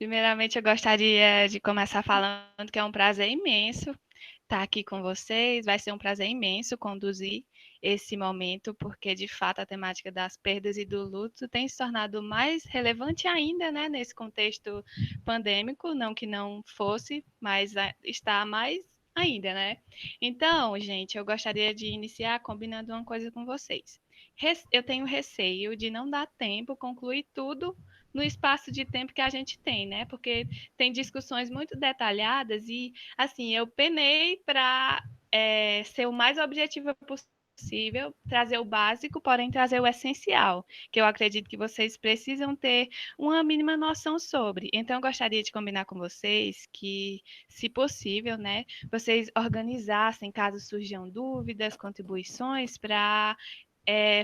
Primeiramente, eu gostaria de começar falando que é um prazer imenso estar aqui com vocês. Vai ser um prazer imenso conduzir esse momento, porque de fato a temática das perdas e do luto tem se tornado mais relevante ainda, né, nesse contexto pandêmico, não que não fosse, mas está mais ainda, né? Então, gente, eu gostaria de iniciar combinando uma coisa com vocês. Eu tenho receio de não dar tempo concluir tudo no espaço de tempo que a gente tem, né? Porque tem discussões muito detalhadas e, assim, eu penei para ser o mais objetiva possível, trazer o básico, porém trazer o essencial, que eu acredito que vocês precisam ter uma mínima noção sobre. Então, eu gostaria de combinar com vocês que, se possível, né, vocês organizassem, caso surjam dúvidas, contribuições, para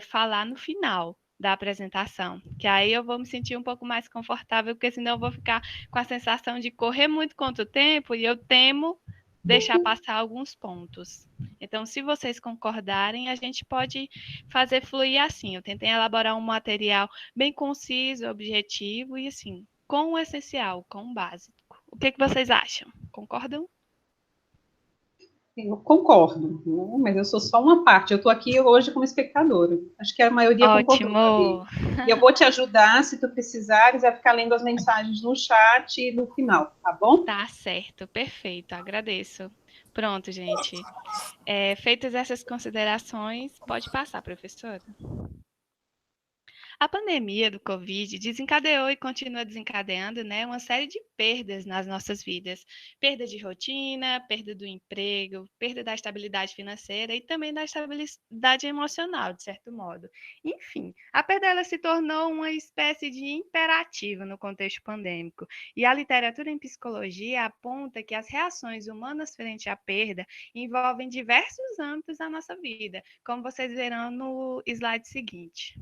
falar no final da apresentação, que aí eu vou me sentir um pouco mais confortável, porque senão eu vou ficar com a sensação de correr muito contra o tempo e eu temo deixar passar alguns pontos. Então, se vocês concordarem, a gente pode fazer fluir assim. Eu tentei elaborar um material bem conciso, objetivo e assim, com o essencial, com o básico. O que vocês acham? Concordam? Eu concordo, né? Mas eu sou só uma parte. Eu estou aqui hoje como espectadora. Acho que a maioria concordou, Gabi. Ótimo! E eu vou te ajudar, se tu precisares, a ficar lendo as mensagens no chat e no final, tá bom? Tá certo, perfeito, agradeço. Pronto, gente. Feitas essas considerações, pode passar, professora. A pandemia do Covid desencadeou e continua desencadeando, né, uma série de perdas nas nossas vidas. Perda de rotina, perda do emprego, perda da estabilidade financeira e também da estabilidade emocional, de certo modo. Enfim, a perda ela se tornou uma espécie de imperativo no contexto pandêmico. E a literatura em psicologia aponta que as reações humanas frente à perda envolvem diversos âmbitos da nossa vida, como vocês verão no slide seguinte.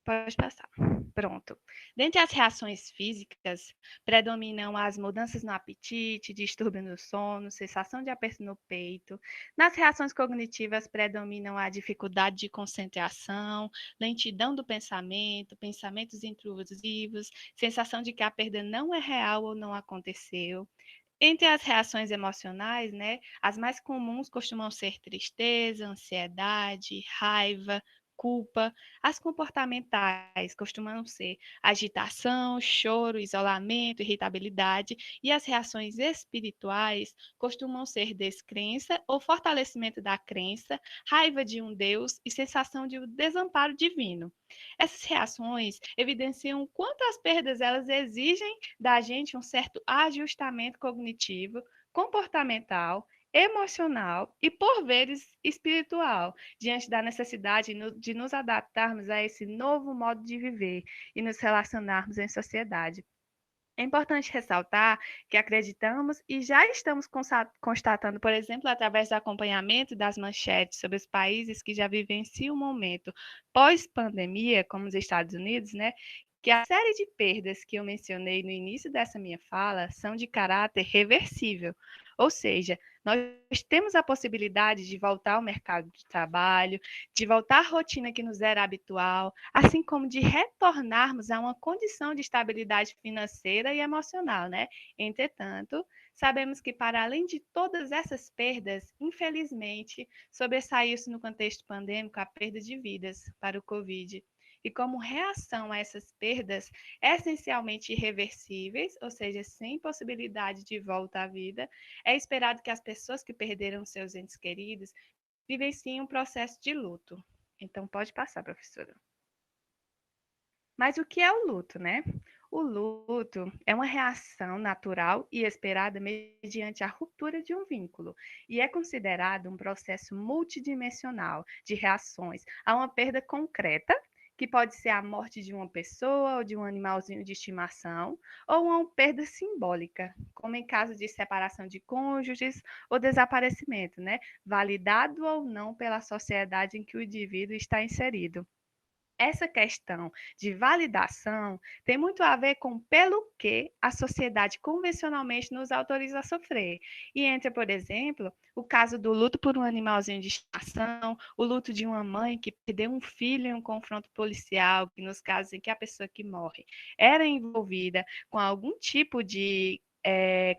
Pode passar. Pronto. Dentre as reações físicas, predominam as mudanças no apetite, distúrbio no sono, sensação de aperto no peito. Nas reações cognitivas, predominam a dificuldade de concentração, lentidão do pensamento, pensamentos intrusivos, sensação de que a perda não é real ou não aconteceu. Entre as reações emocionais, né, as mais comuns costumam ser tristeza, ansiedade, raiva, culpa. As comportamentais costumam ser agitação, choro, isolamento, irritabilidade. E as reações espirituais costumam ser descrença ou fortalecimento da crença, raiva de um Deus e sensação de um desamparo divino. Essas reações evidenciam o quanto as perdas elas exigem da gente um certo ajustamento cognitivo, comportamental, emocional e, por vezes, espiritual, diante da necessidade de nos adaptarmos a esse novo modo de viver e nos relacionarmos em sociedade. É importante ressaltar que acreditamos e já estamos constatando, por exemplo, através do acompanhamento das manchetes sobre os países que já vivenciam o momento pós-pandemia, como os Estados Unidos, né, que a série de perdas que eu mencionei no início dessa minha fala são de caráter reversível, ou seja, nós temos a possibilidade de voltar ao mercado de trabalho, de voltar à rotina que nos era habitual, assim como de retornarmos a uma condição de estabilidade financeira e emocional, né? Entretanto, sabemos que para além de todas essas perdas, infelizmente, sobressaiu-se no contexto pandêmico a perda de vidas para o Covid. E como reação a essas perdas essencialmente irreversíveis, ou seja, sem possibilidade de volta à vida, é esperado que as pessoas que perderam seus entes queridos vivenciem um processo de luto. Então, pode passar, professora. Mas o que é o luto, né? O luto é uma reação natural e esperada mediante a ruptura de um vínculo e é considerado um processo multidimensional de reações a uma perda concreta, que pode ser a morte de uma pessoa ou de um animalzinho de estimação, ou uma perda simbólica, como em caso de separação de cônjuges ou desaparecimento, né? Validado ou não pela sociedade em que o indivíduo está inserido. Essa questão de validação tem muito a ver com pelo que a sociedade convencionalmente nos autoriza a sofrer. E entra, por exemplo, o caso do luto por um animalzinho de estimação, o luto de uma mãe que perdeu um filho em um confronto policial, que nos casos em que a pessoa que morre era envolvida com algum tipo de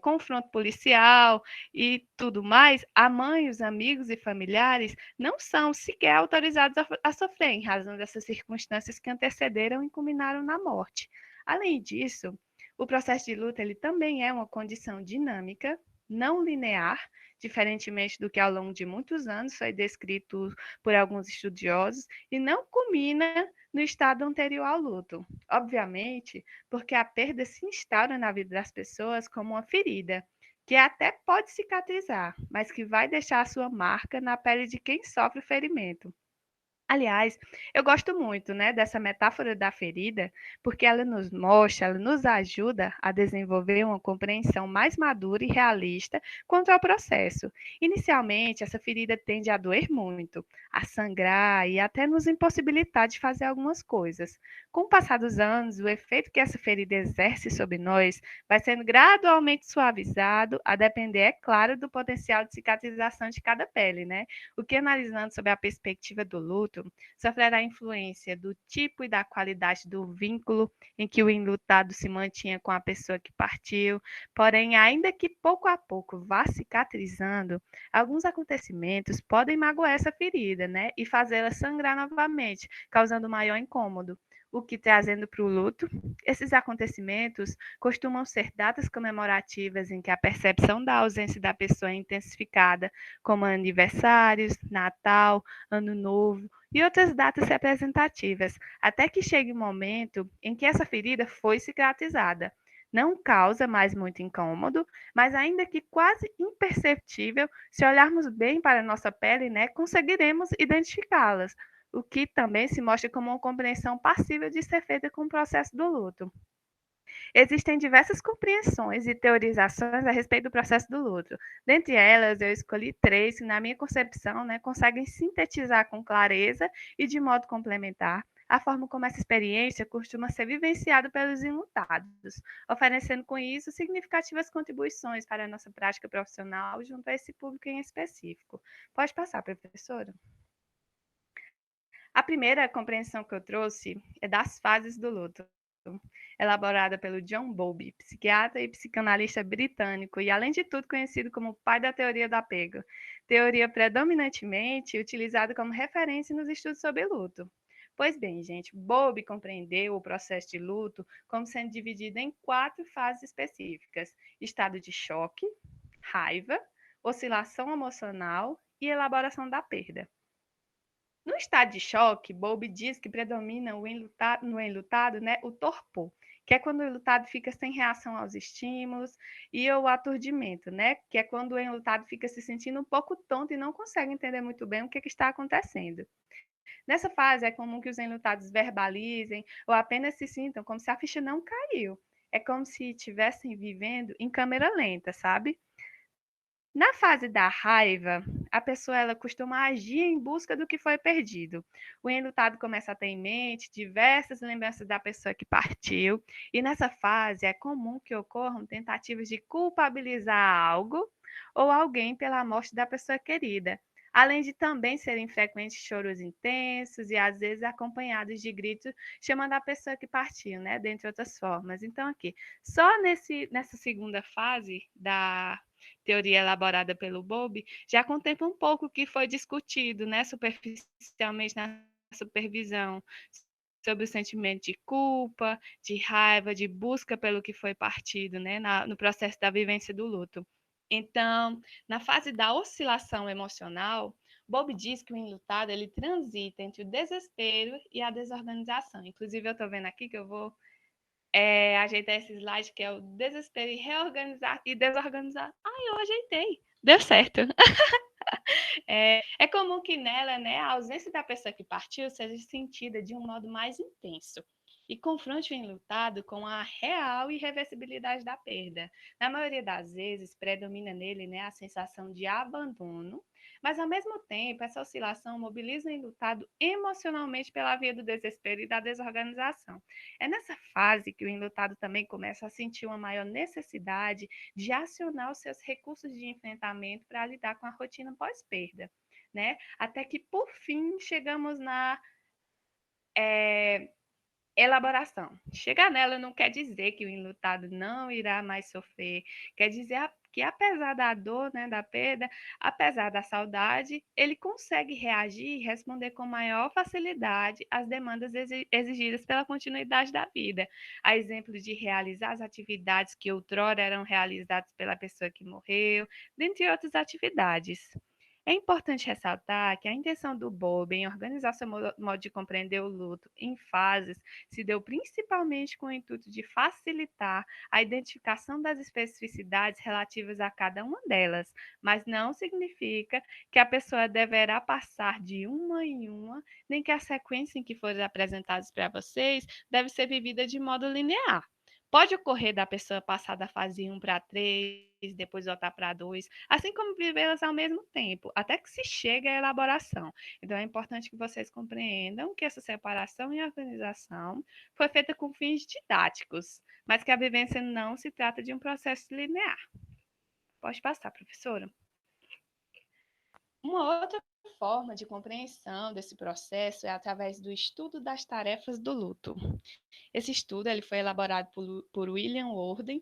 confronto policial e tudo mais, a mãe, os amigos e familiares não são sequer autorizados a sofrer em razão dessas circunstâncias que antecederam e culminaram na morte. Além disso, o processo de luta ele também é uma condição dinâmica, não linear, diferentemente do que ao longo de muitos anos foi descrito por alguns estudiosos, e não culmina no estado anterior ao luto. Obviamente, porque a perda se instaura na vida das pessoas como uma ferida, que até pode cicatrizar, mas que vai deixar a sua marca na pele de quem sofre o ferimento. Aliás, eu gosto muito, né, dessa metáfora da ferida, porque ela nos mostra, ela nos ajuda a desenvolver uma compreensão mais madura e realista quanto ao processo. Inicialmente, essa ferida tende a doer muito, a sangrar e até nos impossibilitar de fazer algumas coisas. Com o passar dos anos, o efeito que essa ferida exerce sobre nós vai sendo gradualmente suavizado, a depender, é claro, do potencial de cicatrização de cada pele, né? O que, analisando sob a perspectiva do luto, sofrerá a influência do tipo e da qualidade do vínculo em que o enlutado se mantinha com a pessoa que partiu. Porém, ainda que pouco a pouco vá cicatrizando, alguns acontecimentos podem magoar essa ferida, né? E fazê-la sangrar novamente, causando maior incômodo. O que, trazendo para o luto, esses acontecimentos costumam ser datas comemorativas em que a percepção da ausência da pessoa é intensificada, como aniversários, Natal, Ano Novo e outras datas representativas, até que chegue o momento em que essa ferida foi cicatrizada. Não causa mais muito incômodo, mas ainda que quase imperceptível, se olharmos bem para a nossa pele, né, conseguiremos identificá-las, o que também se mostra como uma compreensão passível de ser feita com o processo do luto. Existem diversas compreensões e teorizações a respeito do processo do luto. Dentre elas, eu escolhi três que, na minha concepção, né, conseguem sintetizar com clareza e de modo complementar a forma como essa experiência costuma ser vivenciada pelos enlutados, oferecendo com isso significativas contribuições para a nossa prática profissional junto a esse público em específico. Pode passar, professora? A primeira compreensão que eu trouxe é das fases do luto, elaborada pelo John Bowlby, psiquiatra e psicanalista britânico e, além de tudo, conhecido como pai da teoria do apego, teoria predominantemente utilizada como referência nos estudos sobre luto. Pois bem, gente, Bowlby compreendeu o processo de luto como sendo dividido em 4 fases específicas: estado de choque, raiva, oscilação emocional e elaboração da perda. No estado de choque, Bowlby diz que predomina no enlutado, né, o torpor, que é quando o enlutado fica sem reação aos estímulos, e o aturdimento, né, que é quando o enlutado fica se sentindo um pouco tonto e não consegue entender muito bem o que está acontecendo. Nessa fase, é comum que os enlutados verbalizem ou apenas se sintam como se a ficha não caiu. É como se estivessem vivendo em câmera lenta, sabe? Na fase da raiva, a pessoa ela costuma agir em busca do que foi perdido. O enlutado começa a ter em mente diversas lembranças da pessoa que partiu, e nessa fase é comum que ocorram tentativas de culpabilizar algo ou alguém pela morte da pessoa querida, além de também serem frequentes choros intensos e às vezes acompanhados de gritos chamando a pessoa que partiu, né, dentre outras formas. Então aqui, só nessa segunda fase da teoria elaborada pelo Bowlby, já contempla um pouco o que foi discutido, né, superficialmente na supervisão, sobre o sentimento de culpa, de raiva, de busca pelo que foi partido, né, no processo da vivência do luto. Então, na fase da oscilação emocional, Bob diz que o enlutado ele transita entre o desespero e a desorganização. Inclusive, eu estou vendo aqui que eu vou ajeitar esse slide, que é o desespero e reorganizar e desorganizar. Ai, eu ajeitei. Deu certo. É comum que nela, né, a ausência da pessoa que partiu seja sentida de um modo mais intenso e confronte o enlutado com a real irreversibilidade da perda. Na maioria das vezes, predomina nele, né, a sensação de abandono, Mas, ao mesmo tempo, essa oscilação mobiliza o enlutado emocionalmente pela via do desespero e da desorganização. É nessa fase que o enlutado também começa a sentir uma maior necessidade de acionar os seus recursos de enfrentamento para lidar com a rotina pós-perda, né? Até que, por fim, chegamos na elaboração. Chegar nela não quer dizer que o enlutado não irá mais sofrer, quer dizer que apesar da dor, né, da perda, apesar da saudade, ele consegue reagir e responder com maior facilidade às demandas exigidas pela continuidade da vida. A exemplo de realizar as atividades que outrora eram realizadas pela pessoa que morreu, dentre outras atividades. É importante ressaltar que a intenção do Bowlby em organizar seu modo de compreender o luto em fases se deu principalmente com o intuito de facilitar a identificação das especificidades relativas a cada uma delas, mas não significa que a pessoa deverá passar de uma em uma, nem que a sequência em que forem apresentadas para vocês deve ser vivida de modo linear. Pode ocorrer da pessoa passar da fase 1 para 3, depois voltar para 2, assim como vivê-las ao mesmo tempo, até que se chegue à elaboração. Então, é importante que vocês compreendam que essa separação e organização foi feita com fins didáticos, mas que a vivência não se trata de um processo linear. Pode passar, professora. Uma outra forma de compreensão desse processo é através do estudo das tarefas do luto. Esse estudo ele foi elaborado por William Worden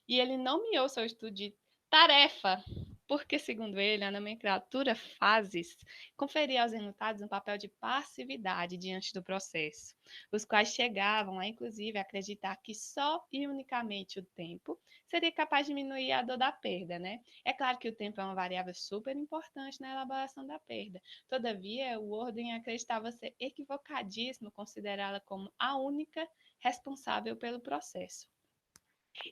e ele nomeou seu estudo de tarefa, porque, segundo ele, a nomenclatura fases conferia aos enlutados um papel de passividade diante do processo, os quais chegavam a, inclusive, acreditar que só e unicamente o tempo seria capaz de diminuir a dor da perda, né? É claro que o tempo é uma variável super importante na elaboração da perda. Todavia, o Worden acreditava ser equivocadíssimo considerá-la como a única responsável pelo processo.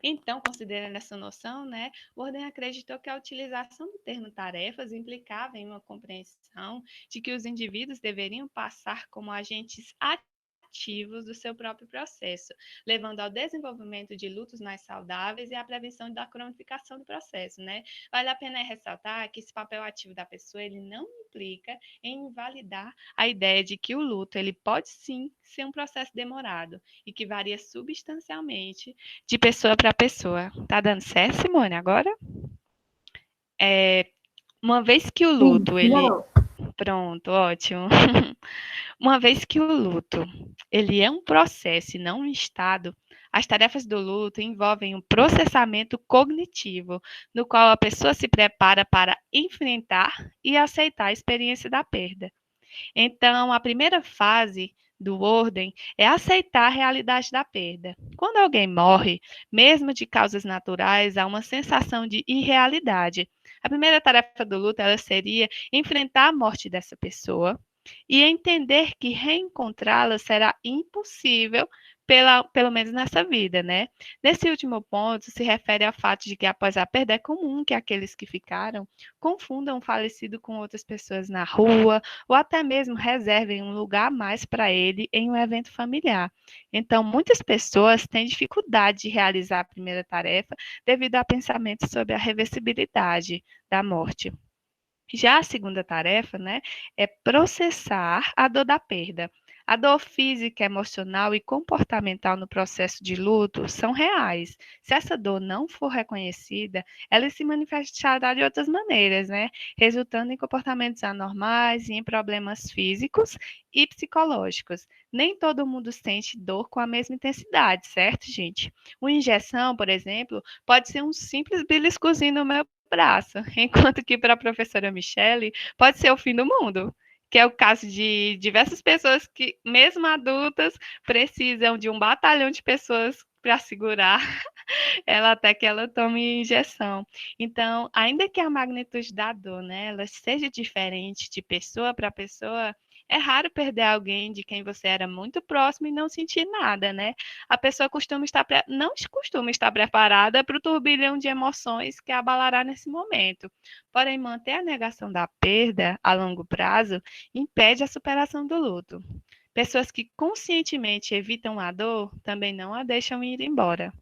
Então, considerando essa noção, né, Worden acreditou que a utilização do termo tarefas implicava em uma compreensão de que os indivíduos deveriam passar como agentes ativos do seu próprio processo, levando ao desenvolvimento de lutos mais saudáveis e à prevenção da cronificação do processo, né? Vale a pena ressaltar que esse papel ativo da pessoa, ele não implica em invalidar a ideia de que o luto, ele pode sim ser um processo demorado e que varia substancialmente de pessoa para pessoa. Tá dando certo, Simone, agora? Uma vez que o Sim, luto, ele... melhorou. Pronto, ótimo. Uma vez que o luto, ele é um processo e não um estado, as tarefas do luto envolvem um processamento cognitivo, no qual a pessoa se prepara para enfrentar e aceitar a experiência da perda. Então, a primeira fase do ordem é aceitar a realidade da perda. Quando alguém morre, mesmo de causas naturais, há uma sensação de irrealidade. A primeira tarefa do luto ela seria enfrentar a morte dessa pessoa e entender que reencontrá-la será impossível pelo menos nessa vida, né? Nesse último ponto, se refere ao fato de que após a perda é comum que aqueles que ficaram confundam o falecido com outras pessoas na rua, ou até mesmo reservem um lugar a mais para ele em um evento familiar. Então, muitas pessoas têm dificuldade de realizar a primeira tarefa devido a pensamentos sobre a reversibilidade da morte. Já a segunda tarefa, né, é processar a dor da perda. A dor física, emocional e comportamental no processo de luto são reais. Se essa dor não for reconhecida, ela se manifestará de outras maneiras, né? Resultando em comportamentos anormais e em problemas físicos e psicológicos. Nem todo mundo sente dor com a mesma intensidade, certo, gente? Uma injeção, por exemplo, pode ser um simples beliscozinho no meu braço, enquanto que para a professora Michele pode ser o fim do mundo, que é o caso de diversas pessoas que, mesmo adultas, precisam de um batalhão de pessoas para segurar ela até que ela tome injeção. Então, ainda que a magnitude da dor, né, ela seja diferente de pessoa para pessoa, é raro perder alguém de quem você era muito próximo e não sentir nada, né? A pessoa não costuma estar preparada para o turbilhão de emoções que a abalará nesse momento. Porém, manter a negação da perda a longo prazo impede a superação do luto. Pessoas que conscientemente evitam a dor também não a deixam ir embora.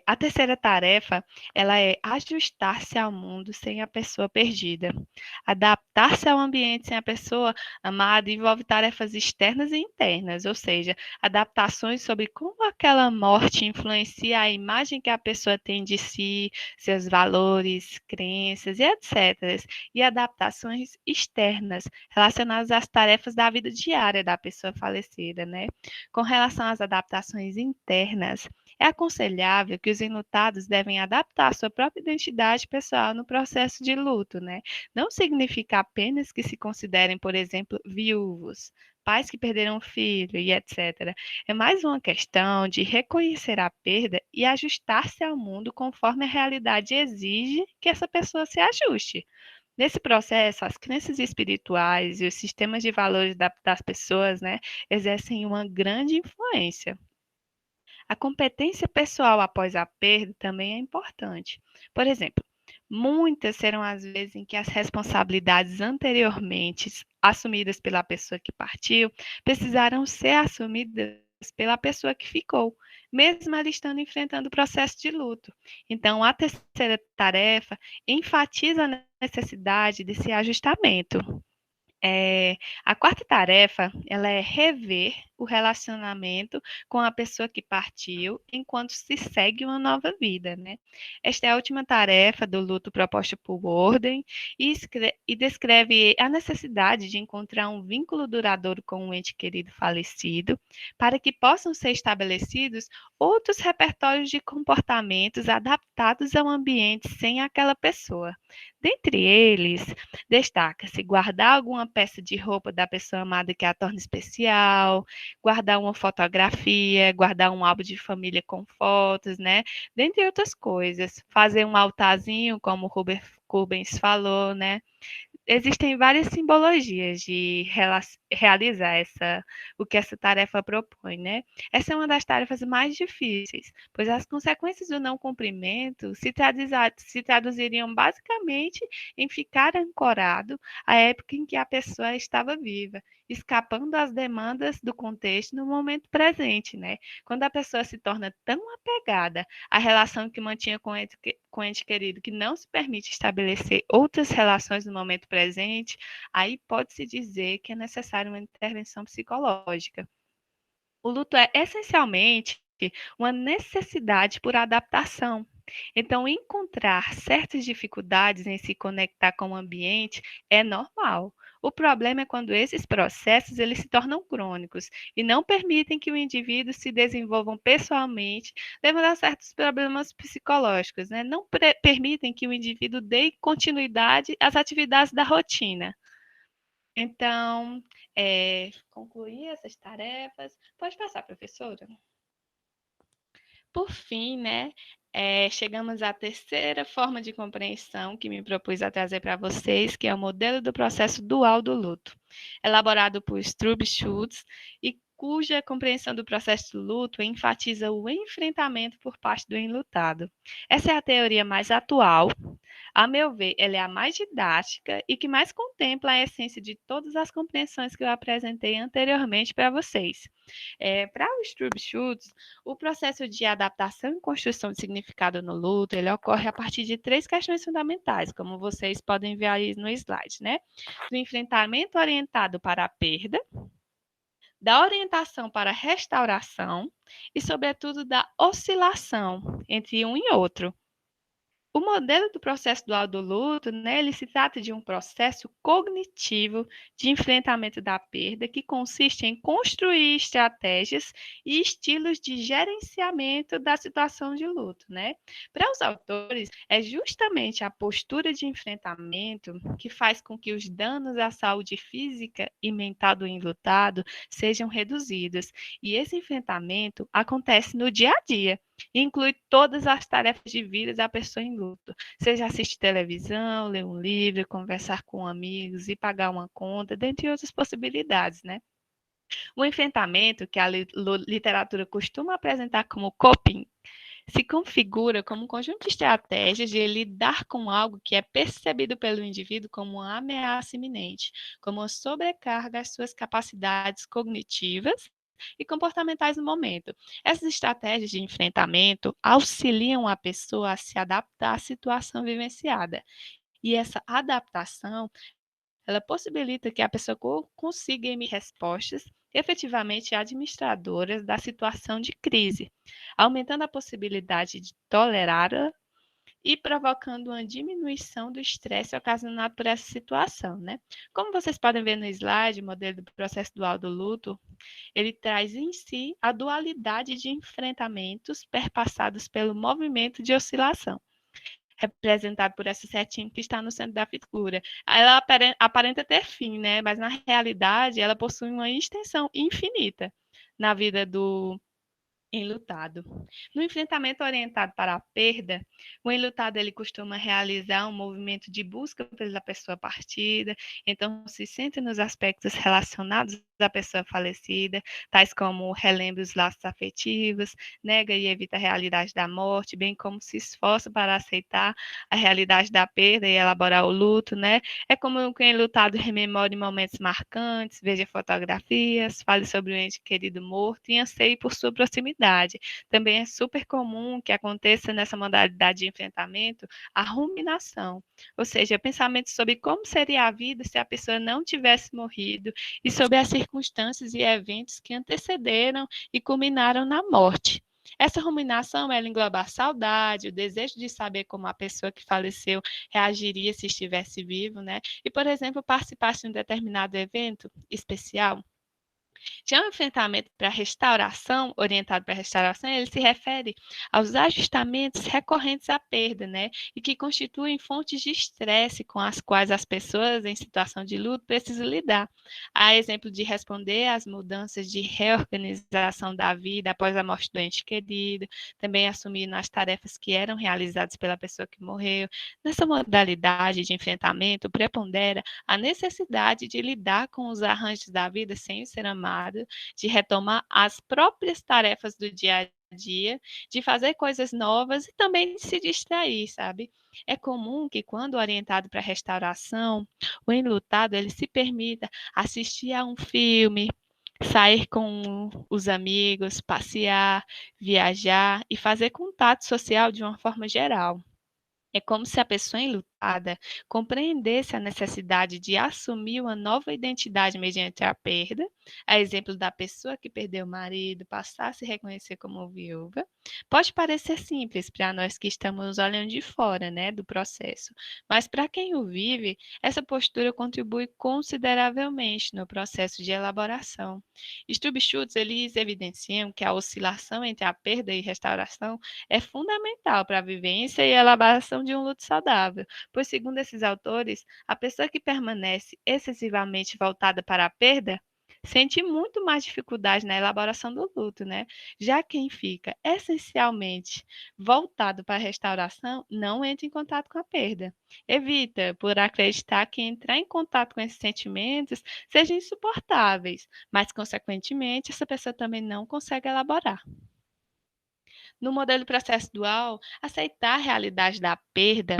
A terceira tarefa, ela é ajustar-se ao mundo sem a pessoa perdida. Adaptar-se ao ambiente sem a pessoa amada envolve tarefas externas e internas, ou seja, adaptações sobre como aquela morte influencia a imagem que a pessoa tem de si, seus valores, crenças e etc. E adaptações externas relacionadas às tarefas da vida diária da pessoa falecida, né? Com relação às adaptações internas, é aconselhável que os enlutados devem adaptar sua própria identidade pessoal no processo de luto, né? Não significa apenas que se considerem, por exemplo, viúvos, pais que perderam um filho e etc. É mais uma questão de reconhecer a perda e ajustar-se ao mundo conforme a realidade exige que essa pessoa se ajuste. Nesse processo, as crenças espirituais e os sistemas de valores das pessoas, né, exercem uma grande influência. A competência pessoal após a perda também é importante. Por exemplo, muitas serão as vezes em que as responsabilidades anteriormente assumidas pela pessoa que partiu precisarão ser assumidas pela pessoa que ficou, mesmo ela estando enfrentando o processo de luto. Então, a terceira tarefa enfatiza a necessidade desse ajustamento. A quarta tarefa, ela é rever o relacionamento com a pessoa que partiu enquanto se segue uma nova vida, né? Esta é a última tarefa do luto proposta por Warden e descreve a necessidade de encontrar um vínculo duradouro com um ente querido falecido para que possam ser estabelecidos outros repertórios de comportamentos adaptados ao ambiente sem aquela pessoa. Dentre eles, destaca-se guardar alguma peça de roupa da pessoa amada que a torna especial, guardar uma fotografia, guardar um álbum de família com fotos, né? Dentre outras coisas. Fazer um altarzinho, como o Rubens falou, né? Existem várias simbologias de realizar o que essa tarefa propõe, né? Essa é uma das tarefas mais difíceis, pois as consequências do não cumprimento se traduziriam basicamente em ficar ancorado à época em que a pessoa estava viva, escapando às demandas do contexto no momento presente, né? Quando a pessoa se torna tão apegada à relação que mantinha com o ente querido que não se permite estabelecer outras relações no momento presente, aí pode-se dizer que é necessária uma intervenção psicológica. O luto é essencialmente uma necessidade por adaptação. Então, encontrar certas dificuldades em se conectar com o ambiente é normal. O problema é quando esses processos eles se tornam crônicos e não permitem que o indivíduo se desenvolva pessoalmente, levando a certos problemas psicológicos, né? Não permitem que o indivíduo dê continuidade às atividades da rotina. Então, concluir essas tarefas. Pode passar, professora. Por fim, né, chegamos à terceira forma de compreensão que me propus a trazer para vocês, que é o modelo do processo dual do luto, elaborado por Strub Schultz e cuja compreensão do processo do luto enfatiza o enfrentamento por parte do enlutado. Essa é a teoria mais atual. A meu ver, ela é a mais didática e que mais contempla a essência de todas as compreensões que eu apresentei anteriormente para vocês. Para o Strub Schultz, o processo de adaptação e construção de significado no luto, ele ocorre a partir de três questões fundamentais, como vocês podem ver aí no slide, né? Do enfrentamento orientado para a perda, da orientação para a restauração e, sobretudo, da oscilação entre um e outro. O modelo do processo dual do luto, né, ele se trata de um processo cognitivo de enfrentamento da perda que consiste em construir estratégias e estilos de gerenciamento da situação de luto, né? Para os autores, é justamente a postura de enfrentamento que faz com que os danos à saúde física e mental do enlutado sejam reduzidos. E esse enfrentamento acontece no dia a dia. Inclui todas as tarefas de vida da pessoa em luto, seja assistir televisão, ler um livro, conversar com amigos e pagar uma conta, dentre outras possibilidades, né? O enfrentamento, que a literatura costuma apresentar como coping, se configura como um conjunto de estratégias de lidar com algo que é percebido pelo indivíduo como uma ameaça iminente, como uma sobrecarga às suas capacidades cognitivas, e comportamentais no momento. Essas estratégias de enfrentamento auxiliam a pessoa a se adaptar à situação vivenciada. E essa adaptação, ela possibilita que a pessoa consiga emitir respostas efetivamente administradoras da situação de crise, aumentando a possibilidade de tolerá-la e provocando uma diminuição do estresse ocasionado por essa situação, né? Como vocês podem ver no slide, o modelo do processo dual do luto, ele traz em si a dualidade de enfrentamentos perpassados pelo movimento de oscilação, representado por essa setinha que está no centro da figura. Ela aparenta ter fim, né? Mas na realidade ela possui uma extensão infinita na vida do enlutado. No enfrentamento orientado para a perda, o enlutado ele costuma realizar um movimento de busca pela pessoa partida, então se centra nos aspectos relacionados à pessoa falecida, tais como relembra os laços afetivos, nega e evita a realidade da morte, bem como se esforça para aceitar a realidade da perda e elaborar o luto, né? É comum que o enlutado rememore momentos marcantes, veja fotografias, fale sobre o ente querido morto e anseie por sua proximidade. Também é super comum que aconteça nessa modalidade de enfrentamento a ruminação, ou seja, pensamentos sobre como seria a vida se a pessoa não tivesse morrido e sobre as circunstâncias e eventos que antecederam e culminaram na morte. Essa ruminação, ela engloba a saudade, o desejo de saber como a pessoa que faleceu reagiria se estivesse vivo, né? E, por exemplo, participasse de um determinado evento especial. Já o enfrentamento para restauração, orientado para restauração, ele se refere aos ajustamentos recorrentes à perda, né? E que constituem fontes de estresse com as quais as pessoas em situação de luto precisam lidar. Há exemplo de responder às mudanças de reorganização da vida após a morte do ente querido, também assumindo as tarefas que eram realizadas pela pessoa que morreu. Nessa modalidade de enfrentamento, prepondera a necessidade de lidar com os arranjos da vida sem o ser amado, de retomar as próprias tarefas do dia a dia, de fazer coisas novas e também de se distrair, sabe? É comum que quando orientado para restauração, o enlutado ele se permita assistir a um filme, sair com os amigos, passear, viajar e fazer contato social de uma forma geral. É como se a pessoa enlutada compreendesse a necessidade de assumir uma nova identidade mediante a perda, a exemplo da pessoa que perdeu o marido, passar a se reconhecer como viúva. Pode parecer simples para nós que estamos olhando de fora, né, do processo, mas para quem o vive, essa postura contribui consideravelmente no processo de elaboração. Estudos eles evidenciam que a oscilação entre a perda e restauração é fundamental para a vivência e elaboração de um luto saudável, pois, segundo esses autores, a pessoa que permanece excessivamente voltada para a perda sente muito mais dificuldade na elaboração do luto, né? Já quem fica essencialmente voltado para a restauração não entra em contato com a perda. Evita por acreditar que entrar em contato com esses sentimentos sejam insuportáveis, mas, consequentemente, essa pessoa também não consegue elaborar. No modelo processo dual, aceitar a realidade da perda,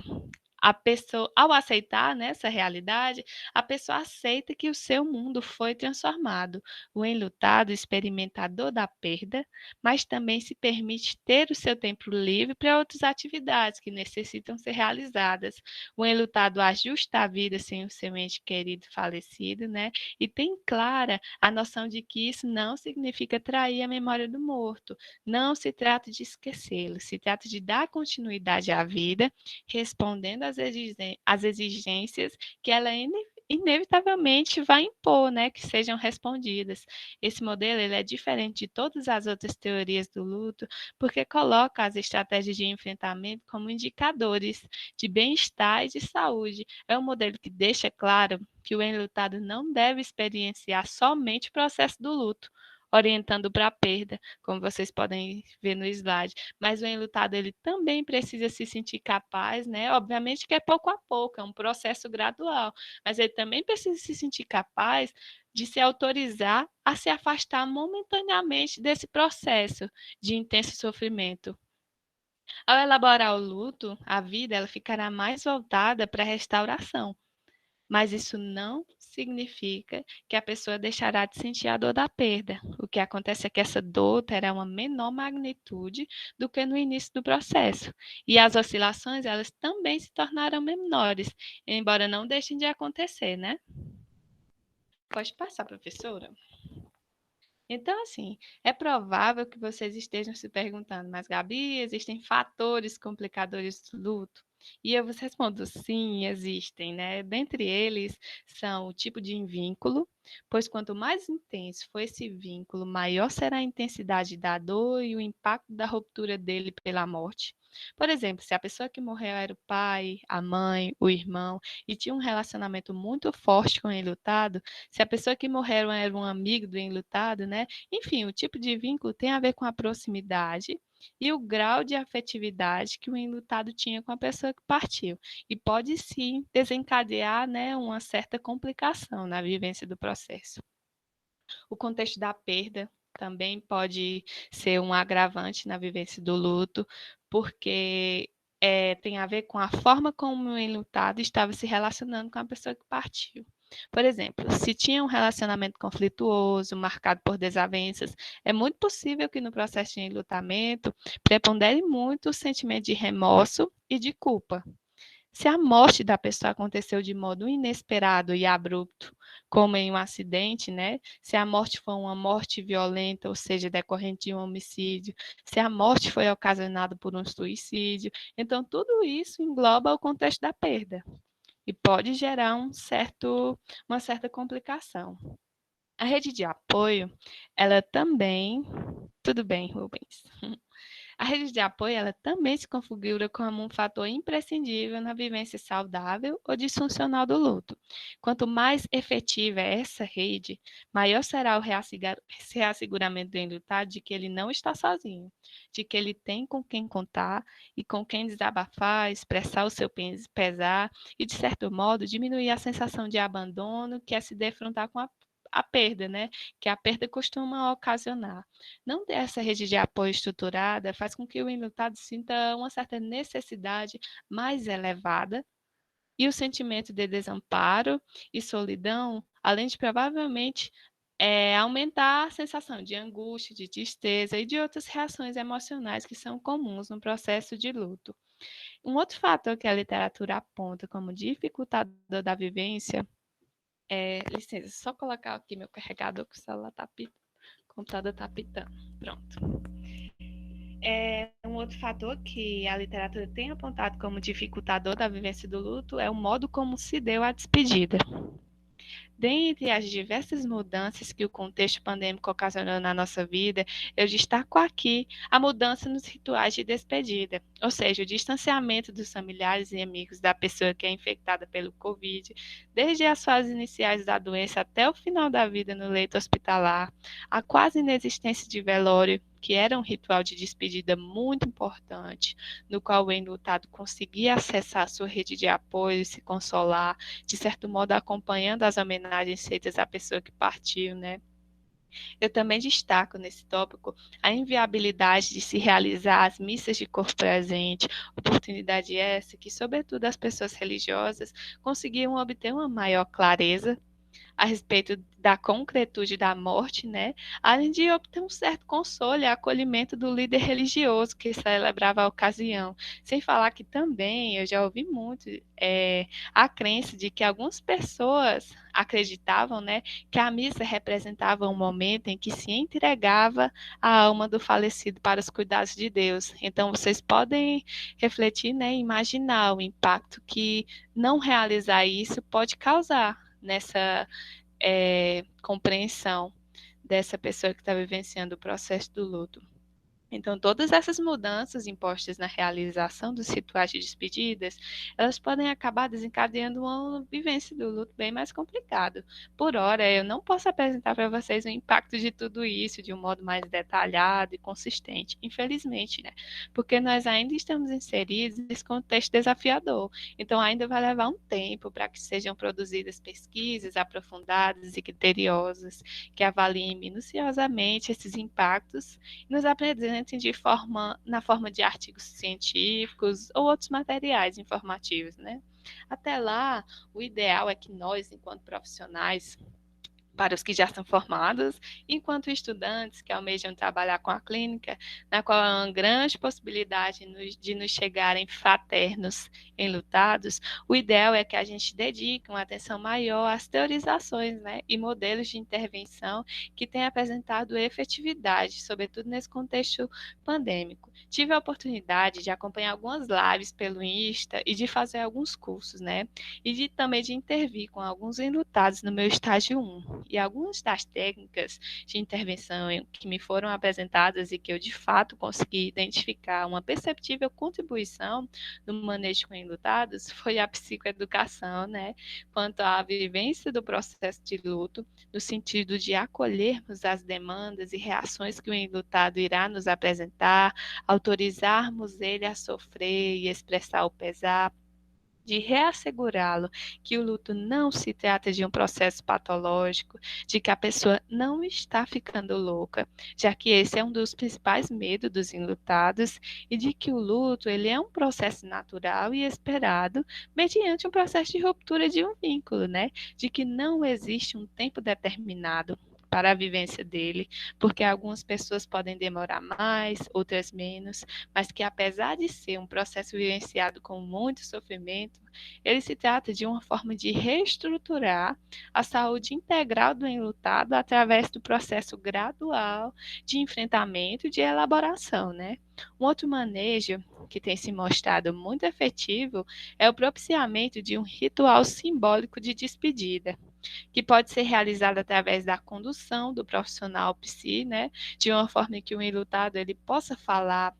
a pessoa, ao aceitar, né, essa realidade, a pessoa aceita que o seu mundo foi transformado. O enlutado experimenta a dor da perda, mas também se permite ter o seu tempo livre para outras atividades que necessitam ser realizadas. O enlutado ajusta a vida sem o seu ente querido falecido, né? E tem clara a noção de que isso não significa trair a memória do morto. Não se trata de esquecê-lo, se trata de dar continuidade à vida, respondendo às exigências que ela inevitavelmente vai impor, né, que sejam respondidas. Esse modelo ele é diferente de todas as outras teorias do luto, porque coloca as estratégias de enfrentamento como indicadores de bem-estar e de saúde. É um modelo que deixa claro que o enlutado não deve experienciar somente o processo do luto, orientando para a perda, como vocês podem ver no slide. Mas o enlutado ele também precisa se sentir capaz, né? Obviamente que é pouco a pouco, é um processo gradual, mas ele também precisa se sentir capaz de se autorizar a se afastar momentaneamente desse processo de intenso sofrimento. Ao elaborar o luto, a vida ela ficará mais voltada para a restauração, Mas isso não significa que a pessoa deixará de sentir a dor da perda. O que acontece é que essa dor terá uma menor magnitude do que no início do processo. E as oscilações, elas também se tornarão menores, embora não deixem de acontecer, né? Pode passar, professora. Então, assim, é provável que vocês estejam se perguntando, mas Gabi, existem fatores complicadores do luto? E eu vos respondo, sim, existem, né? Dentre eles são o tipo de vínculo, pois quanto mais intenso for esse vínculo, maior será a intensidade da dor e o impacto da ruptura dele pela morte. Por exemplo, se a pessoa que morreu era o pai, a mãe, o irmão, e tinha um relacionamento muito forte com o enlutado, se a pessoa que morreu era um amigo do enlutado, né? Enfim, o tipo de vínculo tem a ver com a proximidade e o grau de afetividade que o enlutado tinha com a pessoa que partiu. E pode sim desencadear, né, uma certa complicação na vivência do processo. O contexto da perda também pode ser um agravante na vivência do luto, porque tem a ver com a forma como o enlutado estava se relacionando com a pessoa que partiu. Por exemplo, se tinha um relacionamento conflituoso, marcado por desavenças, é muito possível que no processo de enlutamento prepondere muito o sentimento de remorso e de culpa. Se a morte da pessoa aconteceu de modo inesperado e abrupto, como em um acidente, né? Se a morte foi uma morte violenta, ou seja, decorrente de um homicídio, se a morte foi ocasionada por um suicídio, então tudo isso engloba o contexto da perda e pode gerar uma certa complicação. A rede de apoio, ela também. Tudo bem, Rubens. A rede de apoio ela também se configura como um fator imprescindível na vivência saudável ou disfuncional do luto. Quanto mais efetiva é essa rede, maior será o reasseguramento do enlutado de que ele não está sozinho, de que ele tem com quem contar e com quem desabafar, expressar o seu pesar e, de certo modo, diminuir a sensação de abandono que é se defrontar com a perda, né? Que a perda costuma ocasionar. Não ter essa rede de apoio estruturada faz com que o enlutado sinta uma certa necessidade mais elevada e o sentimento de desamparo e solidão, além de provavelmente aumentar a sensação de angústia, de tristeza e de outras reações emocionais que são comuns no processo de luto. Um outro fator que a literatura aponta como dificultador da vivência licença, só colocar aqui meu carregador que o celular tá pitando, o computador tá pitando. Pronto. Um outro fator que a literatura tem apontado como dificultador da vivência do luto é o modo como se deu a despedida. Dentre as diversas mudanças que o contexto pandêmico ocasionou na nossa vida, eu destaco aqui a mudança nos rituais de despedida, ou seja, o distanciamento dos familiares e amigos da pessoa que é infectada pelo Covid, desde as fases iniciais da doença até o final da vida no leito hospitalar, a quase inexistência de velório, que era um ritual de despedida muito importante, no qual o enlutado conseguia acessar a sua rede de apoio e se consolar, de certo modo acompanhando as homenagens feitas à pessoa que partiu, né? Eu também destaco nesse tópico a inviabilidade de se realizar as missas de corpo presente, oportunidade essa que, sobretudo, as pessoas religiosas conseguiam obter uma maior clareza a respeito da concretude da morte, né? Além de obter um certo consolo e acolhimento do líder religioso que celebrava a ocasião. Sem falar que também eu já ouvi muito a crença de que algumas pessoas acreditavam, né, que a missa representava um momento em que se entregava a alma do falecido para os cuidados de Deus. Então vocês podem refletir, né, imaginar o impacto que não realizar isso pode causar nessa compreensão dessa pessoa que está vivenciando o processo do luto. Então, todas essas mudanças impostas na realização dos rituais de despedidas, elas podem acabar desencadeando uma vivência do luto bem mais complicado. Por hora, eu não posso apresentar para vocês o impacto de tudo isso de um modo mais detalhado e consistente, infelizmente, né? Porque nós ainda estamos inseridos nesse contexto desafiador. Então, ainda vai levar um tempo para que sejam produzidas pesquisas aprofundadas e criteriosas que avaliem minuciosamente esses impactos e nos apresentem na forma de artigos científicos ou outros materiais informativos, né? Até lá, o ideal é que nós, enquanto profissionais, para os que já são formados, enquanto estudantes que almejam trabalhar com a clínica, na qual há uma grande possibilidade de nos chegarem fraternos enlutados, o ideal é que a gente dedique uma atenção maior às teorizações, né, e modelos de intervenção que têm apresentado efetividade, sobretudo nesse contexto pandêmico. Tive a oportunidade de acompanhar algumas lives pelo Insta e de fazer alguns cursos, né, e também de intervir com alguns enlutados no meu estágio 1. E algumas das técnicas de intervenção que me foram apresentadas e que eu de fato consegui identificar uma perceptível contribuição no manejo com enlutados foi a psicoeducação, né? Quanto à vivência do processo de luto, no sentido de acolhermos as demandas e reações que o enlutado irá nos apresentar, autorizarmos ele a sofrer e expressar o pesar, de reassegurá-lo que o luto não se trata de um processo patológico, de que a pessoa não está ficando louca, já que esse é um dos principais medos dos enlutados, e de que o luto ele é um processo natural e esperado mediante um processo de ruptura de um vínculo, né? De que não existe um tempo determinado para a vivência dele, porque algumas pessoas podem demorar mais, outras menos, mas que apesar de ser um processo vivenciado com muito sofrimento, ele se trata de uma forma de reestruturar a saúde integral do enlutado através do processo gradual de enfrentamento e de elaboração, né? Um outro manejo que tem se mostrado muito efetivo é o propiciamento de um ritual simbólico de despedida, que pode ser realizado através da condução do profissional psi, né, de uma forma que o enlutado ele possa falar,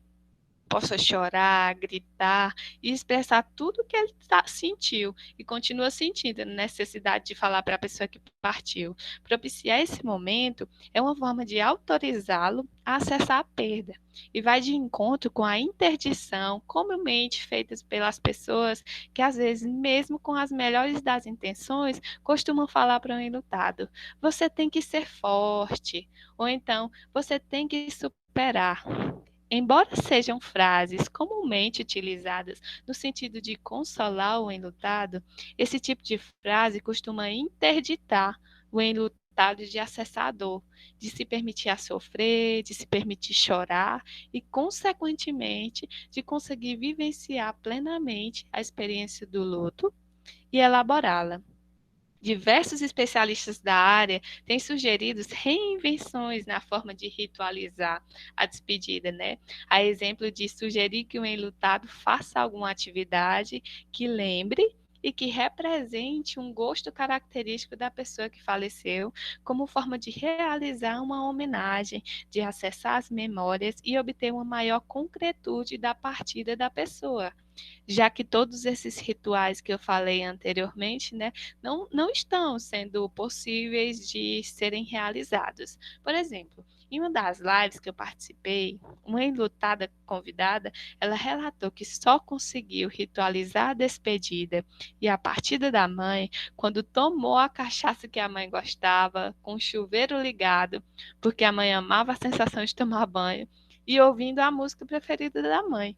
possa chorar, gritar e expressar tudo o que ele sentiu e continua sentindo a necessidade de falar para a pessoa que partiu. Propiciar esse momento é uma forma de autorizá-lo a acessar a perda e vai de encontro com a interdição comumente feita pelas pessoas que, às vezes, mesmo com as melhores das intenções, costumam falar para um enlutado: você tem que ser forte, ou então você tem que superar. Embora sejam frases comumente utilizadas no sentido de consolar o enlutado, esse tipo de frase costuma interditar o enlutado de acessar a dor, de se permitir a sofrer, de se permitir chorar e, consequentemente, de conseguir vivenciar plenamente a experiência do luto e elaborá-la. Diversos especialistas da área têm sugerido reinvenções na forma de ritualizar a despedida, né? A exemplo de sugerir que o enlutado faça alguma atividade que lembre e que represente um gosto característico da pessoa que faleceu, como forma de realizar uma homenagem, de acessar as memórias e obter uma maior concretude da partida da pessoa, já que todos esses rituais que eu falei anteriormente, né, não estão sendo possíveis de serem realizados. Por exemplo, em uma das lives que eu participei, uma enlutada convidada, ela relatou que só conseguiu ritualizar a despedida e a partida da mãe quando tomou a cachaça que a mãe gostava, com o chuveiro ligado, porque a mãe amava a sensação de tomar banho, e ouvindo a música preferida da mãe.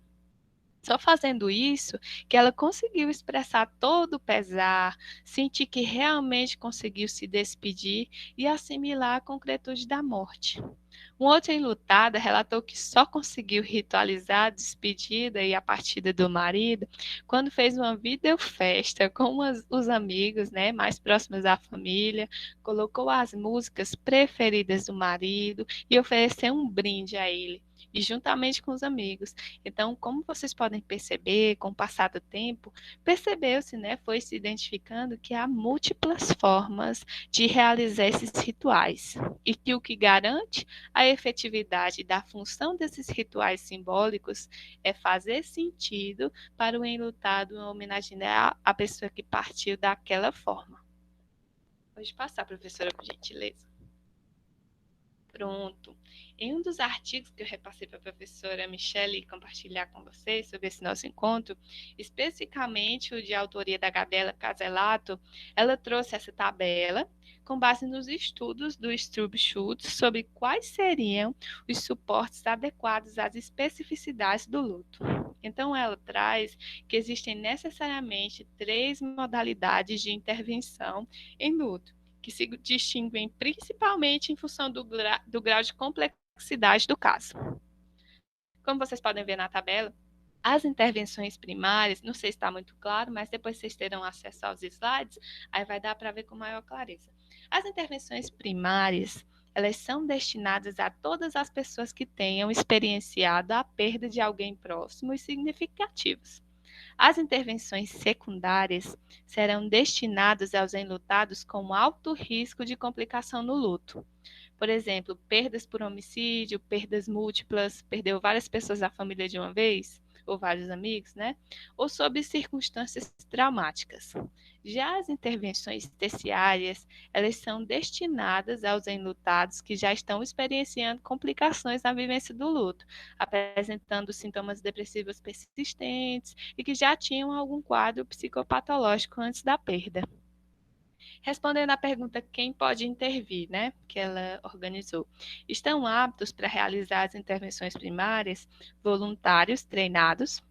Só fazendo isso que ela conseguiu expressar todo o pesar, sentir que realmente conseguiu se despedir e assimilar a concretude da morte. Uma outra enlutada relatou que só conseguiu ritualizar a despedida e a partida do marido quando fez uma videofesta com os amigos, né, mais próximos da família, colocou as músicas preferidas do marido e ofereceu um brinde a ele, e juntamente com os amigos. Então, como vocês podem perceber, com o passar do tempo, percebeu-se, né, foi se identificando que há múltiplas formas de realizar esses rituais, e que o que garante a efetividade da função desses rituais simbólicos é fazer sentido para o enlutado homenagear a pessoa que partiu daquela forma. Pode passar, professora, por gentileza. Pronto. Em um dos artigos que eu repassei para a professora Michele compartilhar com vocês sobre esse nosso encontro, especificamente o de autoria da Gabriela Caselato, ela trouxe essa tabela com base nos estudos do Stroop Schultz sobre quais seriam os suportes adequados às especificidades do luto. Então, ela traz que existem necessariamente 3 modalidades de intervenção em luto, que se distinguem principalmente em função do grau de complexidade do caso. Como vocês podem ver na tabela, as intervenções primárias, não sei se está muito claro, mas depois vocês terão acesso aos slides, aí vai dar para ver com maior clareza. As intervenções primárias, elas são destinadas a todas as pessoas que tenham experienciado a perda de alguém próximo e significativos. As intervenções secundárias serão destinadas aos enlutados com alto risco de complicação no luto. Por exemplo, perdas por homicídio, perdas múltiplas, perdeu várias pessoas da família de uma vez, ou vários amigos, né? Ou sob circunstâncias traumáticas. Já as intervenções terciárias, elas são destinadas aos enlutados que já estão experienciando complicações na vivência do luto, apresentando sintomas depressivos persistentes e que já tinham algum quadro psicopatológico antes da perda. Respondendo à pergunta quem pode intervir, né, que ela organizou. Estão aptos para realizar as intervenções primárias voluntários treinados,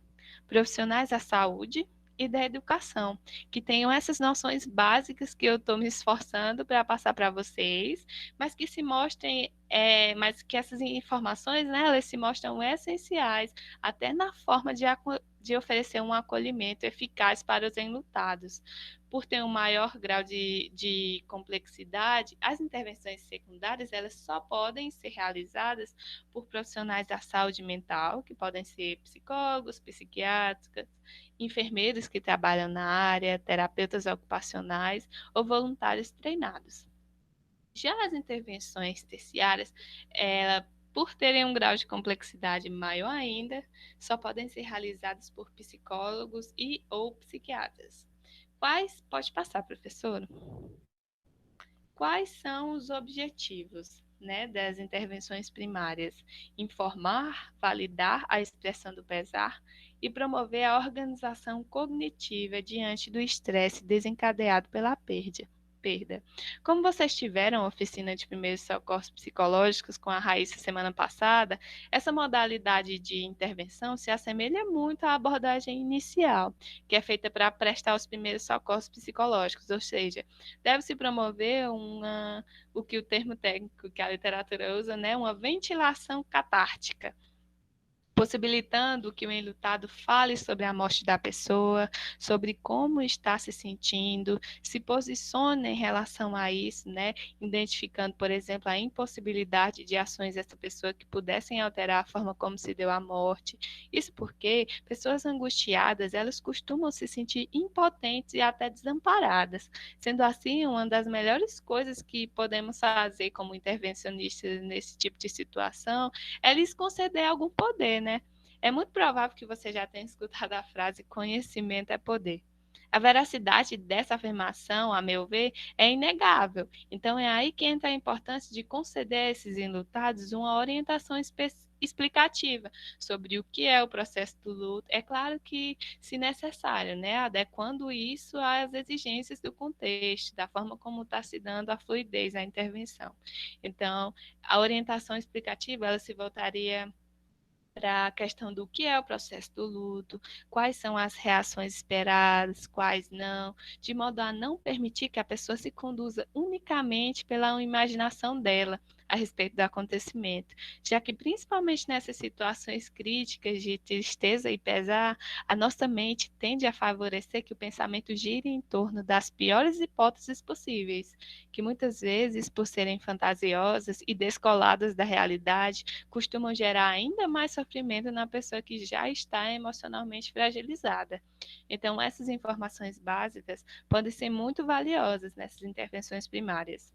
profissionais da saúde e da educação, que tenham essas noções básicas que eu estou me esforçando para passar para vocês, mas que se mostrem, mas que essas informações, né, elas se mostram essenciais até na forma de oferecer um acolhimento eficaz para os enlutados. Por ter um maior grau de complexidade, as intervenções secundárias elas só podem ser realizadas por profissionais da saúde mental, que podem ser psicólogos, psiquiatras, enfermeiros que trabalham na área, terapeutas ocupacionais ou voluntários treinados. Já as intervenções terciárias, por terem um grau de complexidade maior ainda, só podem ser realizadas por psicólogos e ou psiquiatras. Pode passar, professora. Quais são os objetivos, né, das intervenções primárias? Informar, validar a expressão do pesar e promover a organização cognitiva diante do estresse desencadeado pela perda. Como vocês tiveram oficina de primeiros socorros psicológicos com a Raíssa semana passada, essa modalidade de intervenção se assemelha muito à abordagem inicial, que é feita para prestar os primeiros socorros psicológicos, ou seja, deve-se promover o que o termo técnico que a literatura usa, né, uma ventilação catártica, possibilitando que o enlutado fale sobre a morte da pessoa, sobre como está se sentindo, se posicione em relação a isso, né? Identificando, por exemplo, a impossibilidade de ações dessa pessoa que pudessem alterar a forma como se deu a morte. Isso porque pessoas angustiadas, elas costumam se sentir impotentes e até desamparadas. Sendo assim, uma das melhores coisas que podemos fazer como intervencionistas nesse tipo de situação é lhes conceder algum poder, né? É muito provável que você já tenha escutado a frase conhecimento é poder. A veracidade dessa afirmação, a meu ver, é inegável. Então é aí que entra a importância de conceder a esses enlutados uma orientação explicativa sobre o que é o processo do luto. É claro que, se necessário, né, adequando isso às exigências do contexto, da forma como está se dando a fluidez da intervenção. Então, a orientação explicativa, ela se voltaria para a questão do que é o processo do luto, quais são as reações esperadas, quais não, de modo a não permitir que a pessoa se conduza unicamente pela imaginação dela a respeito do acontecimento, já que principalmente nessas situações críticas de tristeza e pesar, a nossa mente tende a favorecer que o pensamento gire em torno das piores hipóteses possíveis, que muitas vezes, por serem fantasiosas e descoladas da realidade, costumam gerar ainda mais sofrimento na pessoa que já está emocionalmente fragilizada. Então, essas informações básicas podem ser muito valiosas nessas intervenções primárias.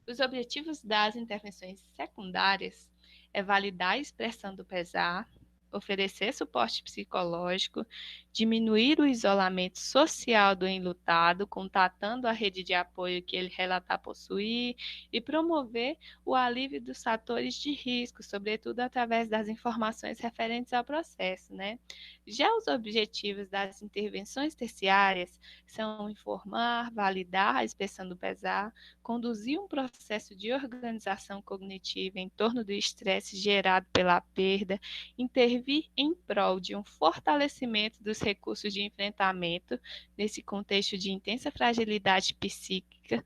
Os objetivos das intervenções secundárias é validar a expressão do pesar, oferecer suporte psicológico, diminuir o isolamento social do enlutado, contatando a rede de apoio que ele relatar possuir, e promover o alívio dos fatores de risco, sobretudo através das informações referentes ao processo, né? Já os objetivos das intervenções terciárias são informar, validar a expressão do pesar, conduzir um processo de organização cognitiva em torno do estresse gerado pela perda, intervir em prol de um fortalecimento dos recursos de enfrentamento nesse contexto de intensa fragilidade psíquica,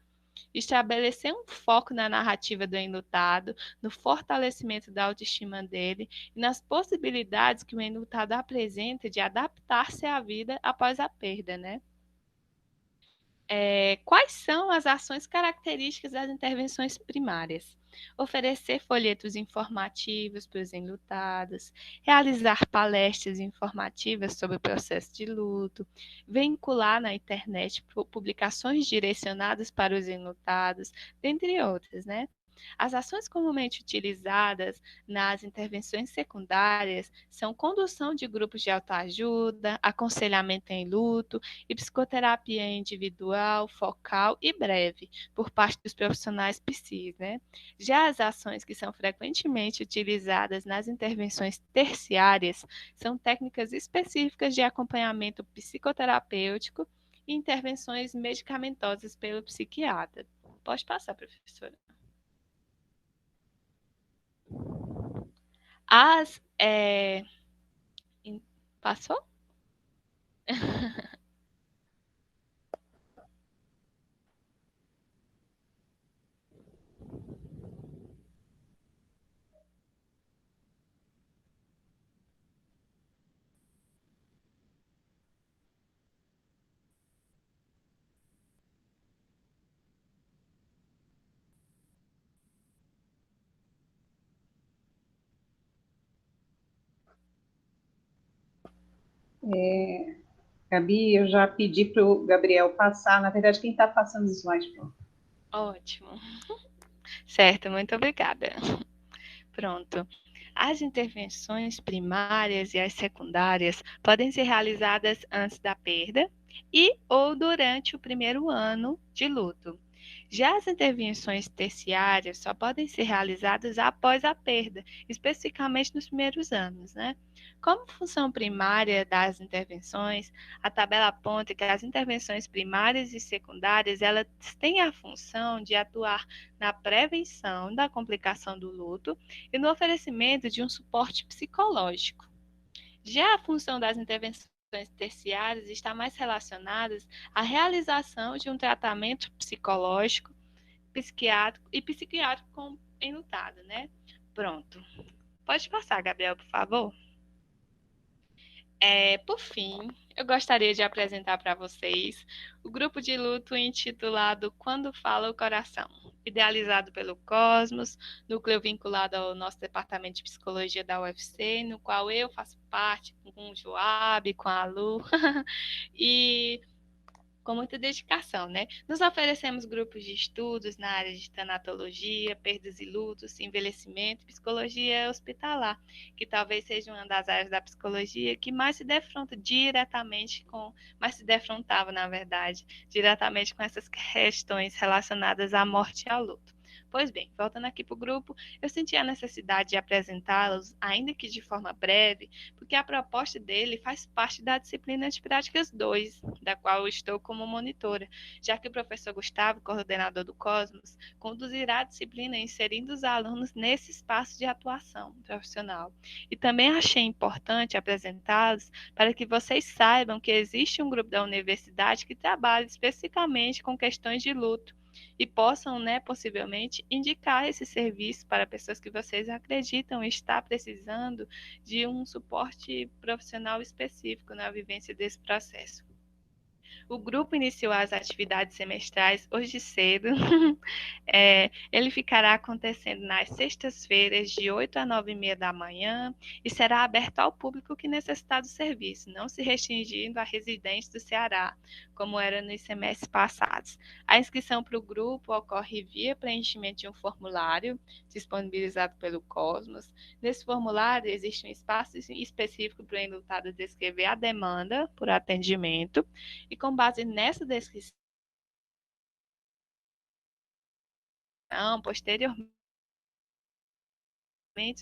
estabelecer um foco na narrativa do enlutado, no fortalecimento da autoestima dele e nas possibilidades que o enlutado apresenta de adaptar-se à vida após a perda, né? Quais são as ações características das intervenções primárias? Oferecer folhetos informativos para os enlutados, realizar palestras informativas sobre o processo de luto, vincular na internet publicações direcionadas para os enlutados, dentre outras, né? As ações comumente utilizadas nas intervenções secundárias são condução de grupos de autoajuda, aconselhamento em luto e psicoterapia individual, focal e breve, por parte dos profissionais psis, né? Já as ações que são frequentemente utilizadas nas intervenções terciárias são técnicas específicas de acompanhamento psicoterapêutico e intervenções medicamentosas pelo psiquiatra. Pode passar, professora. As. Passou? Gabi, eu já pedi para o Gabriel passar. Na verdade, quem está passando os slides? Ótimo. Certo, muito obrigada. Pronto. As intervenções primárias e as secundárias podem ser realizadas antes da perda e ou durante o primeiro ano de luto. Já as intervenções terciárias só podem ser realizadas após a perda, especificamente nos primeiros anos, né? Como função primária das intervenções, a tabela aponta que as intervenções primárias e secundárias, elas têm a função de atuar na prevenção da complicação do luto e no oferecimento de um suporte psicológico. Já a função das intervenções terciárias está mais relacionada à realização de um tratamento psicológico, psiquiátrico e psiquiátrico com enlutado, né? Pronto. Pode passar, Gabriel, por favor. Por fim, eu gostaria de apresentar para vocês o grupo de luto intitulado Quando Fala o Coração, idealizado pelo Cosmos, núcleo vinculado ao nosso departamento de psicologia da UFC, no qual eu faço parte com o Joab, com a Lu, e com muita dedicação, né? Nos oferecemos grupos de estudos na área de tanatologia, perdas e lutos, envelhecimento e psicologia hospitalar, que talvez seja uma das áreas da psicologia que mais se defronta diretamente com, mais se defrontava, na verdade, diretamente com essas questões relacionadas à morte e ao luto. Pois bem, voltando aqui para o grupo, eu senti a necessidade de apresentá-los, ainda que de forma breve, porque a proposta dele faz parte da disciplina de práticas 2, da qual eu estou como monitora, já que o professor Gustavo, coordenador do Cosmos, conduzirá a disciplina inserindo os alunos nesse espaço de atuação profissional. E também achei importante apresentá-los para que vocês saibam que existe um grupo da universidade que trabalha especificamente com questões de luto e possam, né, possivelmente, indicar esse serviço para pessoas que vocês acreditam estar precisando de um suporte profissional específico na vivência desse processo. O grupo iniciou as atividades semestrais hoje cedo. Ele ficará acontecendo nas sextas-feiras, de 8 a 9h30 da manhã, e será aberto ao público que necessitar do serviço, não se restringindo a residentes do Ceará, como era nos semestres passados. A inscrição para o grupo ocorre via preenchimento de um formulário disponibilizado pelo Cosmos. Nesse formulário existe um espaço específico para o enlutado descrever a demanda por atendimento, e com base nessa descrição, posteriormente,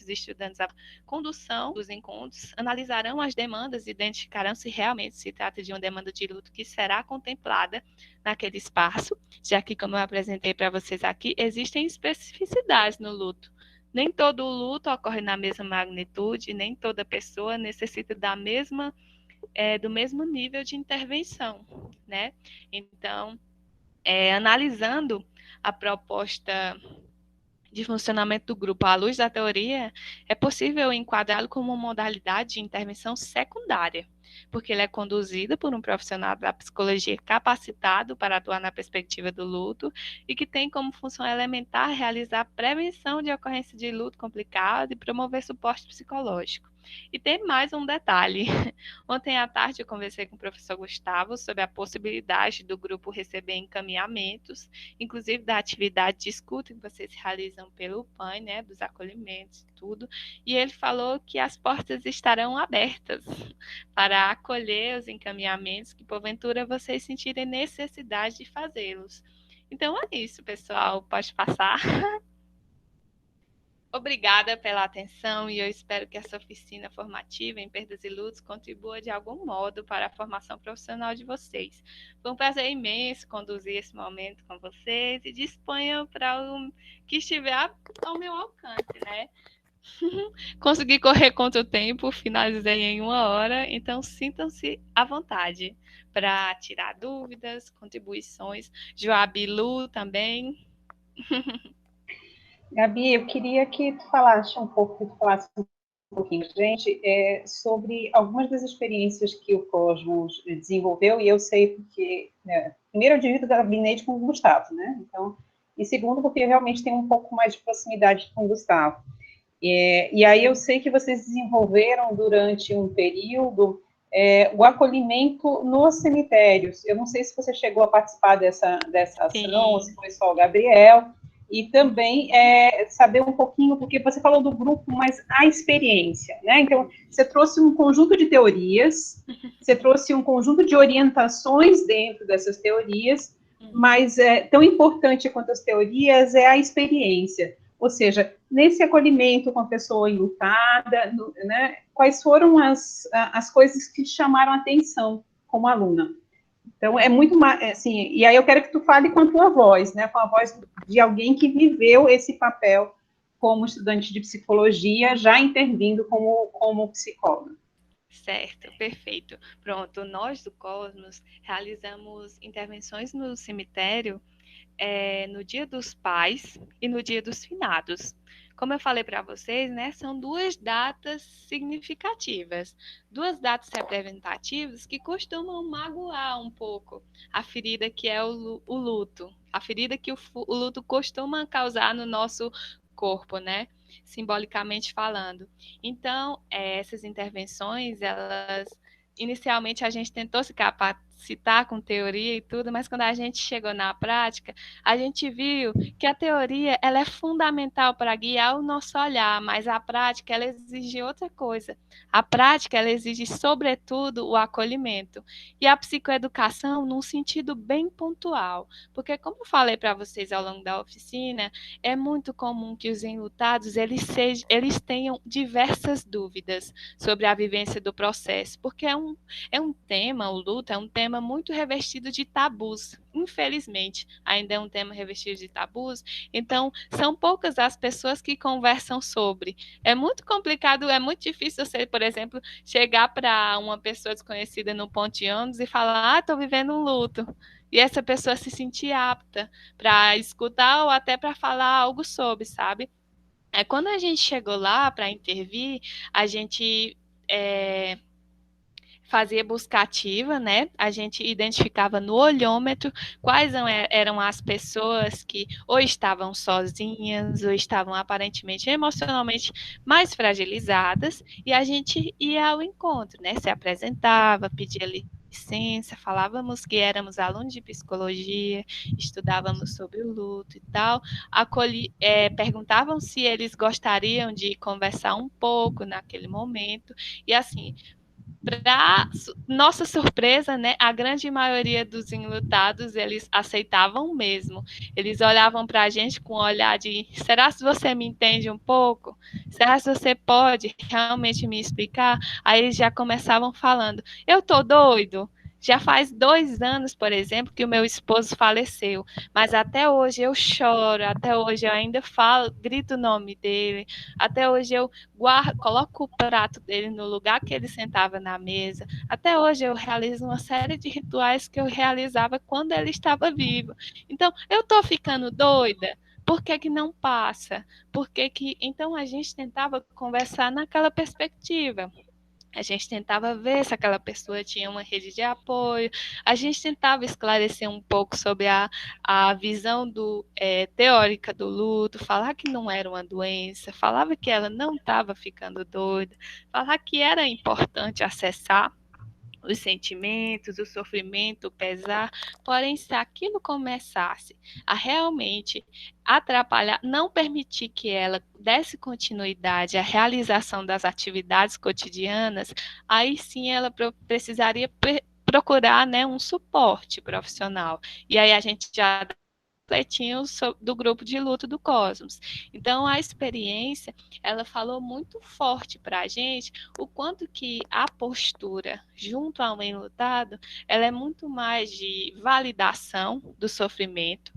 os estudantes, a condução dos encontros, analisarão as demandas e identificarão se realmente se trata de uma demanda de luto que será contemplada naquele espaço, já que, como eu apresentei para vocês aqui, existem especificidades no luto. Nem todo luto ocorre na mesma magnitude, nem toda pessoa necessita do mesmo nível de intervenção, né? Então, analisando a proposta de funcionamento do grupo à luz da teoria, é possível enquadrá-lo como uma modalidade de intervenção secundária, porque ele é conduzido por um profissional da psicologia capacitado para atuar na perspectiva do luto e que tem como função elementar realizar a prevenção de ocorrência de luto complicado e promover suporte psicológico. E tem mais um detalhe. Ontem à tarde eu conversei com o professor Gustavo sobre a possibilidade do grupo receber encaminhamentos, inclusive da atividade de escuta que vocês realizam pelo PAN, né, dos acolhimentos e tudo, e ele falou que as portas estarão abertas para acolher os encaminhamentos que porventura vocês sentirem necessidade de fazê-los. Então é isso, pessoal, pode passar. Obrigada pela atenção e eu espero que essa oficina formativa em perdas e lutos contribua de algum modo para a formação profissional de vocês. Foi um prazer imenso conduzir esse momento com vocês e disponham para o que estiver ao meu alcance, né? Consegui correr contra o tempo, finalizei em 1 hora, então sintam-se à vontade para tirar dúvidas, contribuições. Joabi Lu também. Gabi, eu queria que tu falasse um pouco, pouquinho, gente, sobre algumas das experiências que o Cosmos desenvolveu, e eu sei porque, né, primeiro eu divido o gabinete com o Gustavo, né? Então, e segundo, porque eu realmente tenho um pouco mais de proximidade com o Gustavo. E aí eu sei que vocês desenvolveram durante um período o acolhimento nos cemitérios. Eu não sei se você chegou a participar dessa ação, ou se foi só o Gabriel, e também saber um pouquinho, porque você falou do grupo, mas a experiência, né? Então, você trouxe um conjunto de teorias, você trouxe um conjunto de orientações dentro dessas teorias, mas tão importante quanto as teorias é a experiência. Ou seja, nesse acolhimento com a pessoa enlutada, né, quais foram as coisas que te chamaram a atenção como aluna? Então, é muito assim, e aí eu quero que tu fale com a tua voz, né, com a voz de alguém que viveu esse papel como estudante de psicologia, já intervindo como psicóloga. Certo, perfeito. Pronto, nós do Cosmos realizamos intervenções no cemitério no Dia dos Pais e no Dia dos Finados. Como eu falei para vocês, né, são duas datas significativas, duas datas representativas que costumam magoar um pouco a ferida que é o luto, a ferida que o luto costuma causar no nosso corpo, né? Simbolicamente falando. Então, essas intervenções, elas inicialmente a gente tentou se capacitar com teoria e tudo, mas quando a gente chegou na prática, a gente viu que a teoria ela é fundamental para guiar o nosso olhar, mas a prática ela exige outra coisa. A prática ela exige, sobretudo, o acolhimento. E a psicoeducação num sentido bem pontual, porque como eu falei para vocês ao longo da oficina, é muito comum que os enlutados eles tenham diversas dúvidas sobre a vivência do processo, porque é um tema, o luto é um tema muito revestido de tabus, infelizmente, ainda é um tema revestido de tabus, então são poucas as pessoas que conversam sobre. É muito complicado, é muito difícil você, por exemplo, chegar para uma pessoa desconhecida no ponto de ônibus e falar, estou vivendo um luto, e essa pessoa se sentir apta para escutar ou até para falar algo sobre, sabe? Quando a gente chegou lá para intervir, a gente fazia busca ativa, né? A gente identificava no olhômetro quais eram as pessoas que ou estavam sozinhas ou estavam aparentemente emocionalmente mais fragilizadas, e a gente ia ao encontro, né? Se apresentava, pedia licença, falávamos que éramos alunos de psicologia, estudávamos sobre o luto e tal, perguntavam se eles gostariam de conversar um pouco naquele momento, e assim, para nossa surpresa, né, a grande maioria dos enlutados, eles aceitavam mesmo. Eles olhavam para a gente com um olhar de, será que você me entende um pouco? Será que você pode realmente me explicar? Aí eles já começavam falando, eu tô doido. Já faz 2 anos, por exemplo, que o meu esposo faleceu, mas até hoje eu choro, até hoje eu ainda falo, grito o nome dele, até hoje eu coloco o prato dele no lugar que ele sentava na mesa. Até hoje eu realizo uma série de rituais que eu realizava quando ele estava vivo. Então, eu estou ficando doida? Por que que não passa? Então a gente tentava conversar naquela perspectiva. A gente tentava ver se aquela pessoa tinha uma rede de apoio, a gente tentava esclarecer um pouco sobre a visão teórica do luto, falar que não era uma doença, falava que ela não estava ficando doida, falar que era importante acessar os sentimentos, o sofrimento, o pesar, porém, se aquilo começasse a realmente atrapalhar, não permitir que ela desse continuidade à realização das atividades cotidianas, aí sim ela precisaria procurar, né, um suporte profissional. E aí a gente já completinhos do grupo de luto do Cosmos. Então, a experiência, ela falou muito forte para a gente o quanto que a postura junto ao enlutado, ela é muito mais de validação do sofrimento,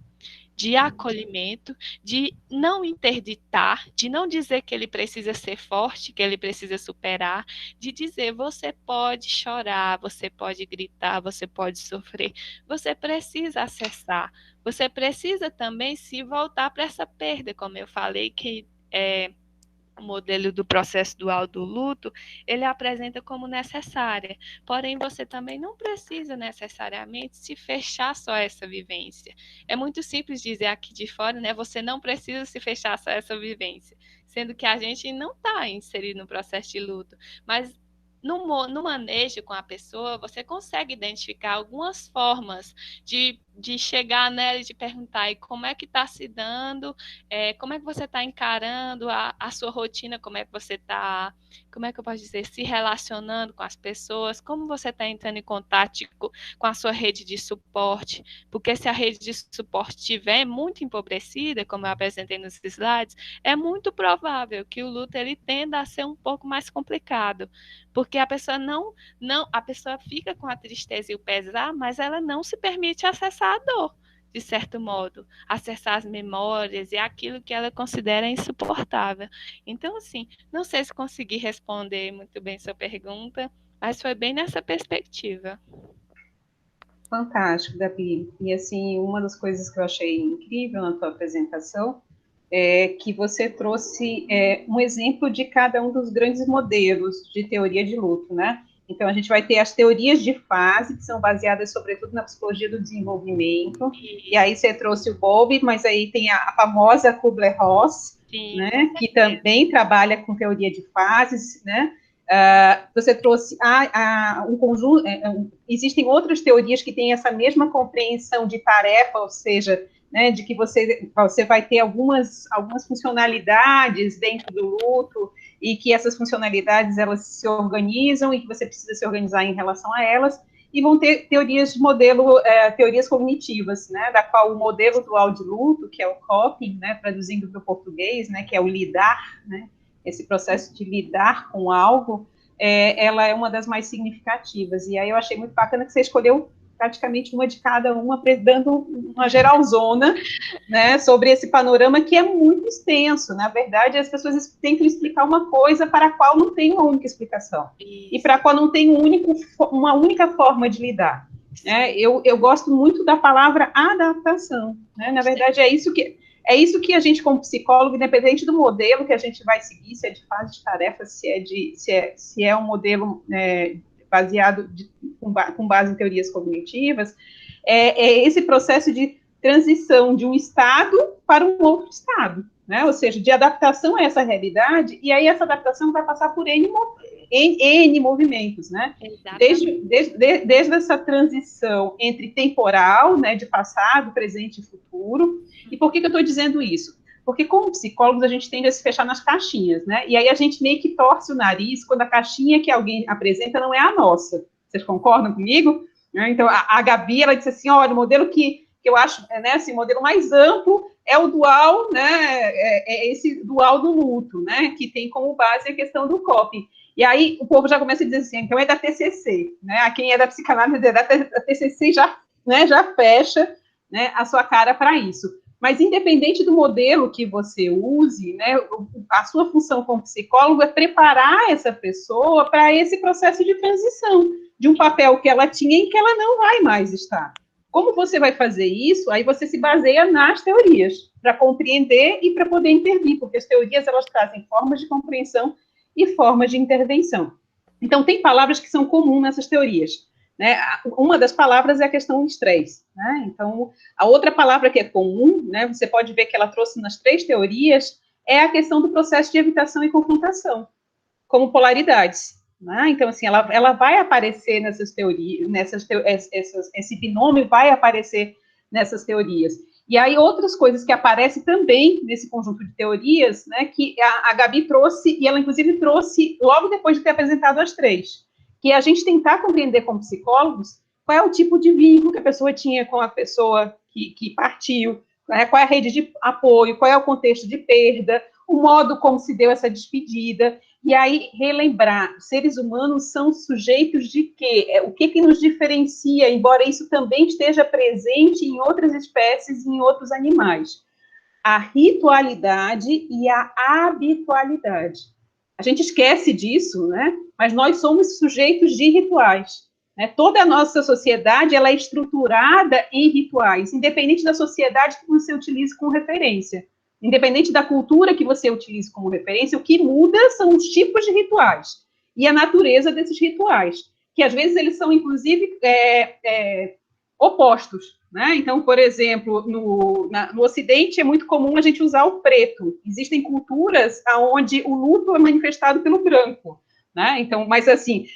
de acolhimento, de não interditar, de não dizer que ele precisa ser forte, que ele precisa superar, de dizer você pode chorar, você pode gritar, você pode sofrer, você precisa acessar, você precisa também se voltar para essa perda, como eu falei, que o modelo do processo dual do luto, ele apresenta como necessária. Porém, você também não precisa necessariamente se fechar só a essa vivência. É muito simples dizer aqui de fora, né? Você não precisa se fechar só a essa vivência, sendo que a gente não está inserido no processo de luto. Mas no manejo com a pessoa, você consegue identificar algumas formas de chegar nela e de perguntar e como é que está se dando, como é que você está encarando a sua rotina, como é que você está, como é que eu posso dizer, se relacionando com as pessoas, como você está entrando em contato com a sua rede de suporte, porque se a rede de suporte estiver muito empobrecida, como eu apresentei nos slides, é muito provável que o luto ele tenda a ser um pouco mais complicado, porque a pessoa a pessoa fica com a tristeza e o pesar, mas ela não se permite acessar a dor, de certo modo, acessar as memórias e aquilo que ela considera insuportável. Então, assim, não sei se consegui responder muito bem sua pergunta, mas foi bem nessa perspectiva. Fantástico, Gabi. E, assim, uma das coisas que eu achei incrível na tua apresentação é que você trouxe um exemplo de cada um dos grandes modelos de teoria de luto, né? Então, a gente vai ter as teorias de fase, que são baseadas, sobretudo, na psicologia do desenvolvimento. E aí você trouxe o Bowlby, mas aí tem a famosa Kubler-Ross, né? Que também trabalha com teoria de fases, né? Você trouxe um conjunto. Existem outras teorias que têm essa mesma compreensão de tarefa, ou seja, né, de que você vai ter algumas funcionalidades dentro do luto e que essas funcionalidades elas se organizam e que você precisa se organizar em relação a elas, e vão ter teorias de modelo, teorias cognitivas, né, da qual o modelo dual de luto, que é o coping, né, traduzindo para o português, né, que é o lidar, né, esse processo de lidar com algo, ela é uma das mais significativas. E aí eu achei muito bacana que você escolheu praticamente uma de cada uma, dando uma geralzona, né, sobre esse panorama que é muito extenso. Na verdade, as pessoas tentam explicar uma coisa para a qual não tem uma única explicação. Isso. E para a qual não tem uma única forma de lidar. Né? Eu gosto muito da palavra adaptação. Né? Na verdade, é isso que a gente, como psicólogo, independente do modelo que a gente vai seguir, se é de fase de tarefa, se é um modelo com base em teorias cognitivas, é esse processo de transição de um estado para um outro estado, né? Ou seja, de adaptação a essa realidade, e aí essa adaptação vai passar por N movimentos, né? Desde essa transição entre temporal, né, de passado, presente e futuro. E por que eu estou dizendo isso? Porque, como psicólogos, a gente tende a se fechar nas caixinhas, né? E aí a gente meio que torce o nariz quando a caixinha que alguém apresenta não é a nossa. Vocês concordam comigo? Então, a Gabi, ela disse assim, olha, o modelo que eu acho, né, assim, o modelo mais amplo é o dual, né, esse dual do luto, né, que tem como base a questão do coping. E aí o povo já começa a dizer assim, então é da TCC, né, a quem é da psicanálise da TCC já, né, já fecha, né, a sua cara para isso. Mas independente do modelo que você use, né, a sua função como psicólogo é preparar essa pessoa para esse processo de transição, de um papel que ela tinha em que ela não vai mais estar. Como você vai fazer isso? Aí você se baseia nas teorias, para compreender e para poder intervir, porque as teorias, elas trazem formas de compreensão e formas de intervenção. Então, tem palavras que são comuns nessas teorias, né? Uma das palavras é a questão do estresse, né? Então, a outra palavra que é comum, né, você pode ver que ela trouxe nas 3 teorias, é a questão do processo de evitação e confrontação, como polaridades. Né? Então, assim, ela vai aparecer nessas teorias, esse binômio vai aparecer nessas teorias. E aí, outras coisas que aparecem também nesse conjunto de teorias, né, que a Gabi trouxe, e ela, inclusive, trouxe logo depois de ter apresentado as 3, que é a gente tentar compreender como psicólogos qual é o tipo de vínculo que a pessoa tinha com a pessoa que partiu, né, qual é a rede de apoio, qual é o contexto de perda, o modo como se deu essa despedida. E aí, relembrar, seres humanos são sujeitos de quê? O que nos diferencia, embora isso também esteja presente em outras espécies e em outros animais? A ritualidade e a habitualidade. A gente esquece disso, né? Mas nós somos sujeitos de rituais. Né? Toda a nossa sociedade, ela é estruturada em rituais, independente da sociedade que você utilize como referência. Independente da cultura que você utilize como referência, o que muda são os tipos de rituais e a natureza desses rituais, que às vezes eles são, inclusive, opostos. Né? Então, por exemplo, no Ocidente é muito comum a gente usar o preto. Existem culturas onde o luto é manifestado pelo branco. Né? Então, mas assim,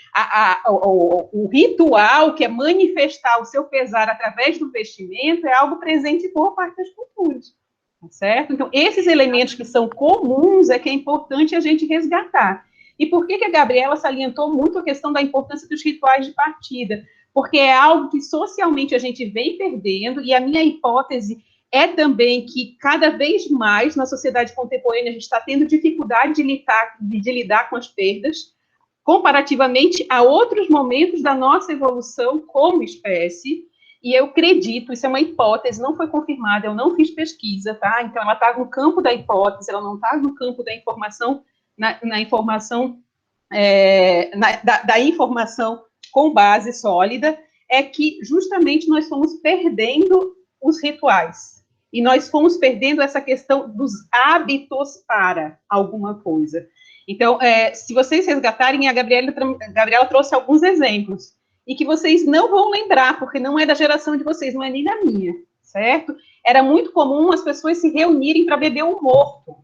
o ritual, que é manifestar o seu pesar através do vestimento, é algo presente em boa parte das culturas. Certo? Então, esses elementos que são comuns é que é importante a gente resgatar. E por que a Gabriela salientou muito a questão da importância dos rituais de partida? Porque é algo que socialmente a gente vem perdendo, e a minha hipótese é também que cada vez mais na sociedade contemporânea a gente está tendo dificuldade de lidar com as perdas, comparativamente a outros momentos da nossa evolução como espécie. E eu acredito, isso é uma hipótese, não foi confirmada, eu não fiz pesquisa, tá? Então, ela está no campo da hipótese, ela não está no campo da informação, da informação com base sólida, é que justamente nós fomos perdendo os rituais. E nós fomos perdendo essa questão dos hábitos para alguma coisa. Então, se vocês resgatarem, a Gabriela trouxe alguns exemplos, e que vocês não vão lembrar, porque não é da geração de vocês, não é nem da minha, certo? Era muito comum as pessoas se reunirem para beber um morto.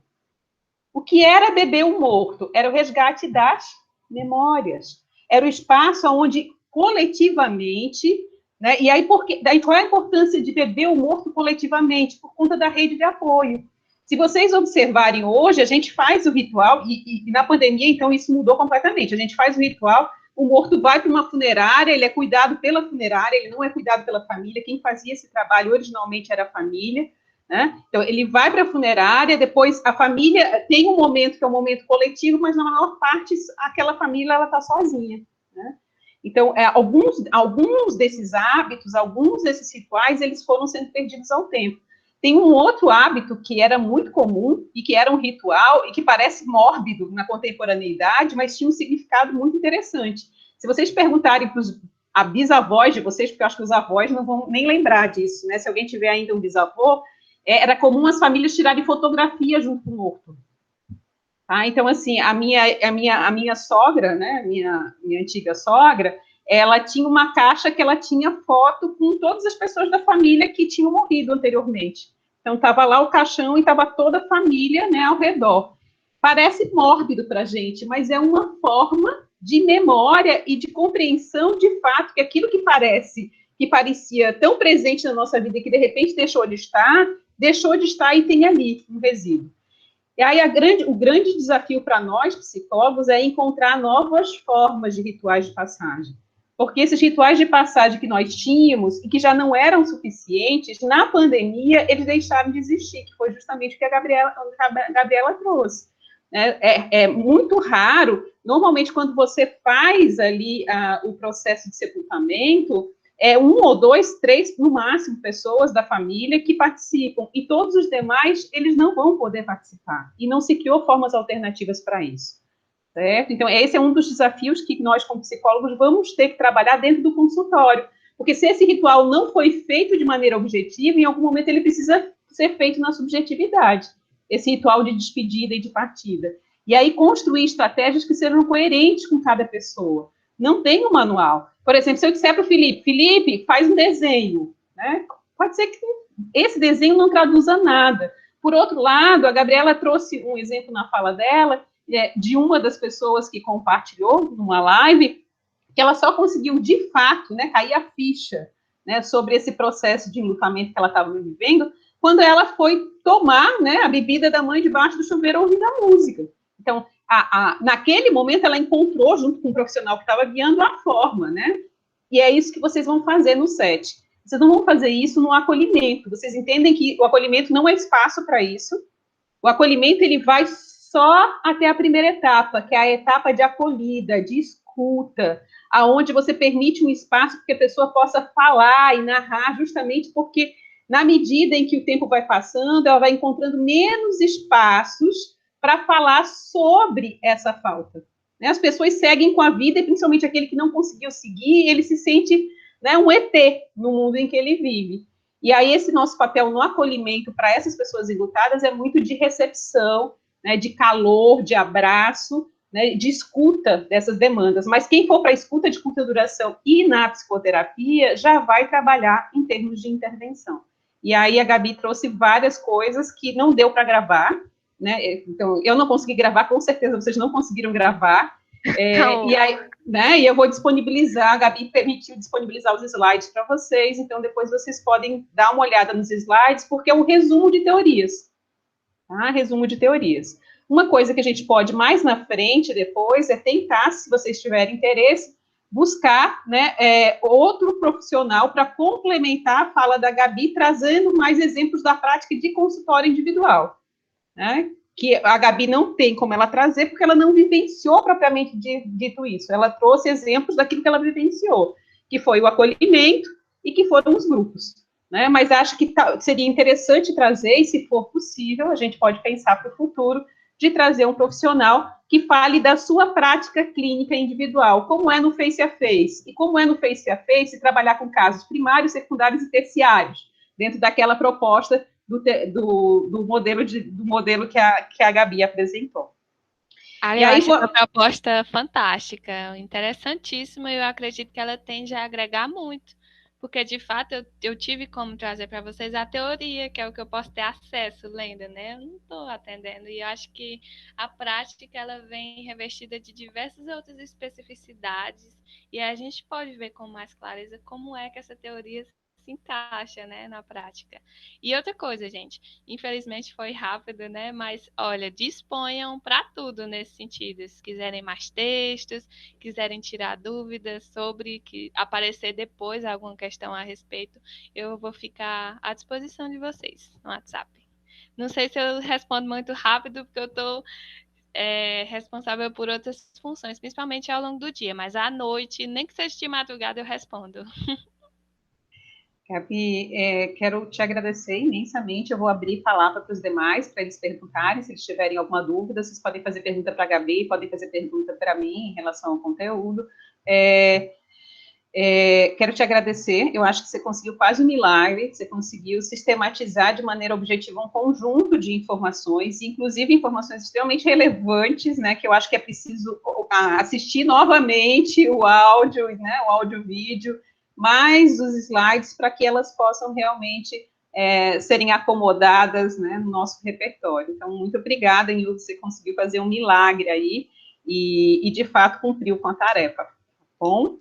O que era beber um morto? Era o resgate das memórias. Era o espaço onde, coletivamente, né, e aí daí qual é a importância de beber o morto coletivamente? Por conta da rede de apoio. Se vocês observarem hoje, a gente faz o ritual, e na pandemia, então, isso mudou completamente. A gente faz o ritual, o morto vai para uma funerária, ele é cuidado pela funerária, ele não é cuidado pela família. Quem fazia esse trabalho originalmente era a família. Né? Então, ele vai para a funerária, depois a família tem um momento que é um momento coletivo, mas na maior parte aquela família está sozinha. Né? Então, alguns desses hábitos, alguns desses rituais, eles foram sendo perdidos ao tempo. Tem um outro hábito que era muito comum e que era um ritual e que parece mórbido na contemporaneidade, mas tinha um significado muito interessante. Se vocês perguntarem para a bisavós de vocês, porque eu acho que os avós não vão nem lembrar disso, né? Se alguém tiver ainda um bisavô, era comum as famílias tirarem fotografia junto com o morto. Tá? Então, assim, a minha sogra, né, minha antiga sogra, ela tinha uma caixa que ela tinha foto com todas as pessoas da família que tinham morrido anteriormente. Então, estava lá o caixão e estava toda a família, né, ao redor. Parece mórbido para a gente, mas é uma forma de memória e de compreensão de fato que aquilo que parecia tão presente na nossa vida que de repente deixou de estar e tem ali um resíduo. E aí o grande desafio para nós, psicólogos, é encontrar novas formas de rituais de passagem. Porque esses rituais de passagem que nós tínhamos e que já não eram suficientes, na pandemia, eles deixaram de existir, que foi justamente o que a Gabriela trouxe. É muito raro, normalmente, quando você faz ali o processo de sepultamento, um ou dois, três, no máximo, pessoas da família que participam, e todos os demais, eles não vão poder participar, e não se criou formas alternativas para isso, certo? Então, esse é um dos desafios que nós, como psicólogos, vamos ter que trabalhar dentro do consultório, porque se esse ritual não foi feito de maneira objetiva, em algum momento ele precisa ser feito na subjetividade, esse ritual de despedida e de partida. E aí, construir estratégias que sejam coerentes com cada pessoa. Não tem um manual. Por exemplo, se eu disser para o Felipe, faz um desenho, né? Pode ser que esse desenho não traduza nada. Por outro lado, a Gabriela trouxe um exemplo na fala dela, de uma das pessoas que compartilhou numa live, que ela só conseguiu, de fato, né, cair a ficha, né, sobre esse processo de enlutamento que ela estava vivendo, quando ela foi tomar, né, a bebida da mãe debaixo do chuveiro ouvindo a música. Então, naquele momento, ela encontrou, junto com o profissional que estava guiando, a forma, né? E é isso que vocês vão fazer no SET. Vocês não vão fazer isso no acolhimento. Vocês entendem que o acolhimento não é espaço para isso. O acolhimento, ele vai só até a primeira etapa, que é a etapa de acolhida, de escuta, aonde você permite um espaço para que a pessoa possa falar e narrar, justamente porque, na medida em que o tempo vai passando, ela vai encontrando menos espaços para falar sobre essa falta. Né? As pessoas seguem com a vida, e principalmente aquele que não conseguiu seguir, ele se sente, né, um ET no mundo em que ele vive. E aí esse nosso papel no acolhimento para essas pessoas enlutadas é muito de recepção, né, de calor, de abraço, né, de escuta dessas demandas. Mas quem for para a escuta de curta duração e na psicoterapia já vai trabalhar em termos de intervenção. E aí a Gabi trouxe várias coisas que não deu para gravar, né? Então, eu não consegui gravar, com certeza vocês não conseguiram gravar. E aí, né? E eu vou disponibilizar, a Gabi permitiu disponibilizar os slides para vocês, então depois vocês podem dar uma olhada nos slides, porque é um resumo de teorias. Tá? Resumo de teorias. Uma coisa que a gente pode mais na frente, depois, é tentar, se vocês tiverem interesse, buscar, né, outro profissional para complementar a fala da Gabi, trazendo mais exemplos da prática de consultório individual. Né? Que a Gabi não tem como ela trazer, porque ela não vivenciou propriamente dito isso. Ela trouxe exemplos daquilo que ela vivenciou, que foi o acolhimento e que foram os grupos. Né? Mas acho que seria interessante trazer, e se for possível, a gente pode pensar para o futuro, de trazer um profissional que fale da sua prática clínica individual, como é no Face-a-Face, e como é no Face-a-Face trabalhar com casos primários, secundários e terciários, dentro daquela proposta do modelo que a Gabi apresentou. Eu acho uma proposta fantástica, interessantíssima, e eu acredito que ela tende a agregar muito, porque de fato eu tive como trazer para vocês a teoria, que é o que eu posso ter acesso lendo, né? Eu não estou atendendo, e eu acho que a prática ela vem revestida de diversas outras especificidades, e a gente pode ver com mais clareza como é que essa teoria se encaixa, né, na prática. E outra coisa, gente, infelizmente foi rápido, né? Mas olha, disponham para tudo nesse sentido. Se quiserem mais textos, quiserem tirar dúvidas sobre que aparecer depois alguma questão a respeito, eu vou ficar à disposição de vocês no WhatsApp. Não sei se eu respondo muito rápido, porque eu estou responsável por outras funções, principalmente ao longo do dia, mas à noite, nem que seja de madrugada, eu respondo. Gabi, quero te agradecer imensamente. Eu vou abrir palavra para os demais, para eles perguntarem, se eles tiverem alguma dúvida. Vocês podem fazer pergunta para a Gabi, podem fazer pergunta para mim em relação ao conteúdo. Quero te agradecer, eu acho que você conseguiu quase um milagre, você conseguiu sistematizar de maneira objetiva um conjunto de informações, inclusive informações extremamente relevantes, né, que eu acho que é preciso assistir novamente o áudio, né, o áudio-vídeo, mais os slides, para que elas possam realmente serem acomodadas, né, no nosso repertório. Então, muito obrigada, Nildo, você conseguiu fazer um milagre aí, e de fato cumpriu com a tarefa. Bom,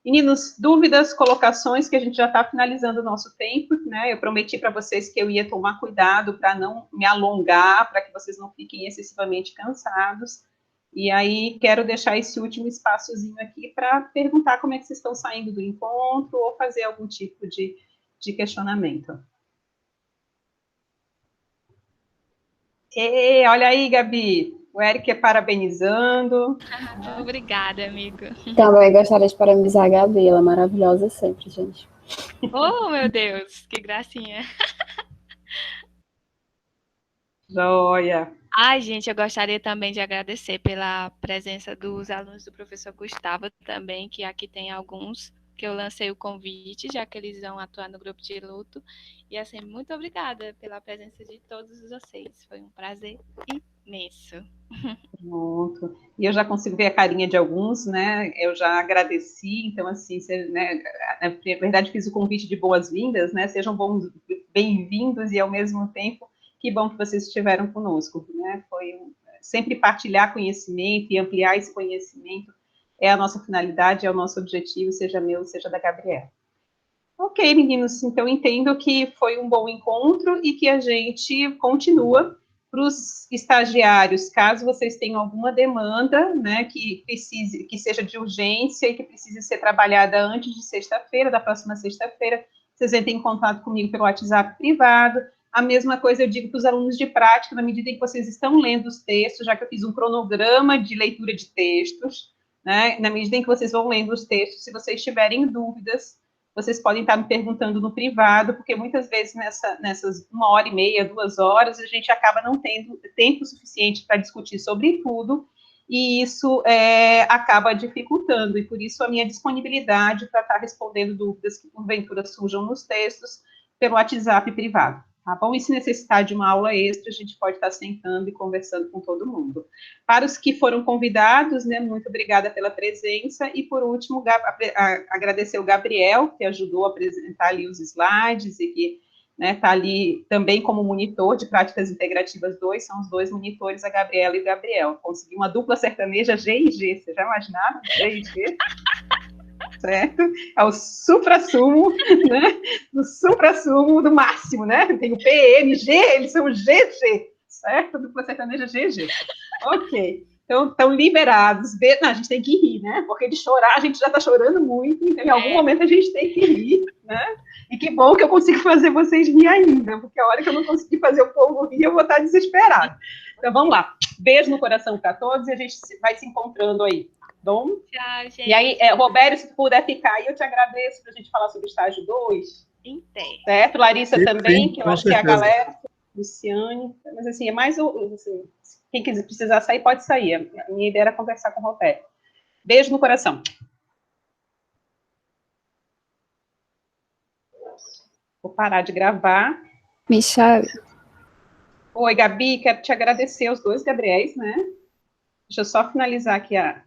meninos, dúvidas, colocações, que a gente já está finalizando o nosso tempo, né? Eu prometi para vocês que eu ia tomar cuidado para não me alongar, para que vocês não fiquem excessivamente cansados. E aí, quero deixar esse último espaçozinho aqui para perguntar como é que vocês estão saindo do encontro ou fazer algum tipo de questionamento. Olha aí, Gabi, o Eric é parabenizando. Obrigada, amigo. Também gostaria de parabenizar a Gabi, ela é maravilhosa sempre, gente. Oh, meu Deus, que gracinha. Joia. Ai, gente, eu gostaria também de agradecer pela presença dos alunos do professor Gustavo também, que aqui tem alguns que eu lancei o convite, já que eles vão atuar no grupo de luto. E assim, muito obrigada pela presença de todos vocês. Foi um prazer imenso. Pronto. E eu já consigo ver a carinha de alguns, né? Eu já agradeci, então, assim, né, na verdade, fiz o convite de boas-vindas, né? Sejam bem-vindos e, ao mesmo tempo, que bom que vocês estiveram conosco, né? Sempre partilhar conhecimento e ampliar esse conhecimento é a nossa finalidade, é o nosso objetivo, seja meu, seja da Gabriela. Ok, meninos, então entendo que foi um bom encontro e que a gente continua. Para os estagiários, caso vocês tenham alguma demanda, né, que seja de urgência e que precise ser trabalhada antes de sexta-feira, da próxima sexta-feira, vocês entrem em contato comigo pelo WhatsApp privado. A mesma coisa eu digo para os alunos de prática, na medida em que vocês estão lendo os textos, já que eu fiz um cronograma de leitura de textos, né, na medida em que vocês vão lendo os textos, se vocês tiverem dúvidas, vocês podem estar me perguntando no privado, porque muitas vezes nessas 1h30, 2 horas, a gente acaba não tendo tempo suficiente para discutir sobre tudo, e isso acaba dificultando, e por isso a minha disponibilidade para estar respondendo dúvidas que porventura surjam nos textos pelo WhatsApp privado. Tá bom? E se necessitar de uma aula extra, a gente pode estar sentando e conversando com todo mundo. Para os que foram convidados, né, muito obrigada pela presença, e por último, agradecer o Gabriel, que ajudou a apresentar ali os slides, e que está ali também como monitor de práticas integrativas 2, são os dois monitores, a Gabriela e o Gabriel. Consegui uma dupla sertaneja G e G, vocês já imaginaram? G e G? Certo? É o supra-sumo, né? O supra-sumo do máximo, né? Tem o PMG, eles são GG, certo? Dupla sertaneja GG. Ok. Então, estão liberados. Não, a gente tem que rir, né? Porque de chorar, a gente já está chorando muito, então em algum momento a gente tem que rir, né? E que bom que eu consigo fazer vocês rir ainda, porque a hora que eu não conseguir fazer o povo rir, eu vou estar desesperado. Então, vamos lá. Beijo no coração para todos e a gente vai se encontrando aí. Bom? Tchau, gente. E aí, Roberto, se puder ficar aí, eu te agradeço para a gente falar sobre o estágio 2. Certo? Larissa também, que eu acho que é a galera. Luciane. Mas, assim, é mais assim, quem quiser precisar sair, pode sair. A minha ideia era conversar com o Roberto. Beijo no coração. Vou parar de gravar. Michel. Oi, Gabi, quero te agradecer, os dois Gabriéis, né? Deixa eu só finalizar aqui a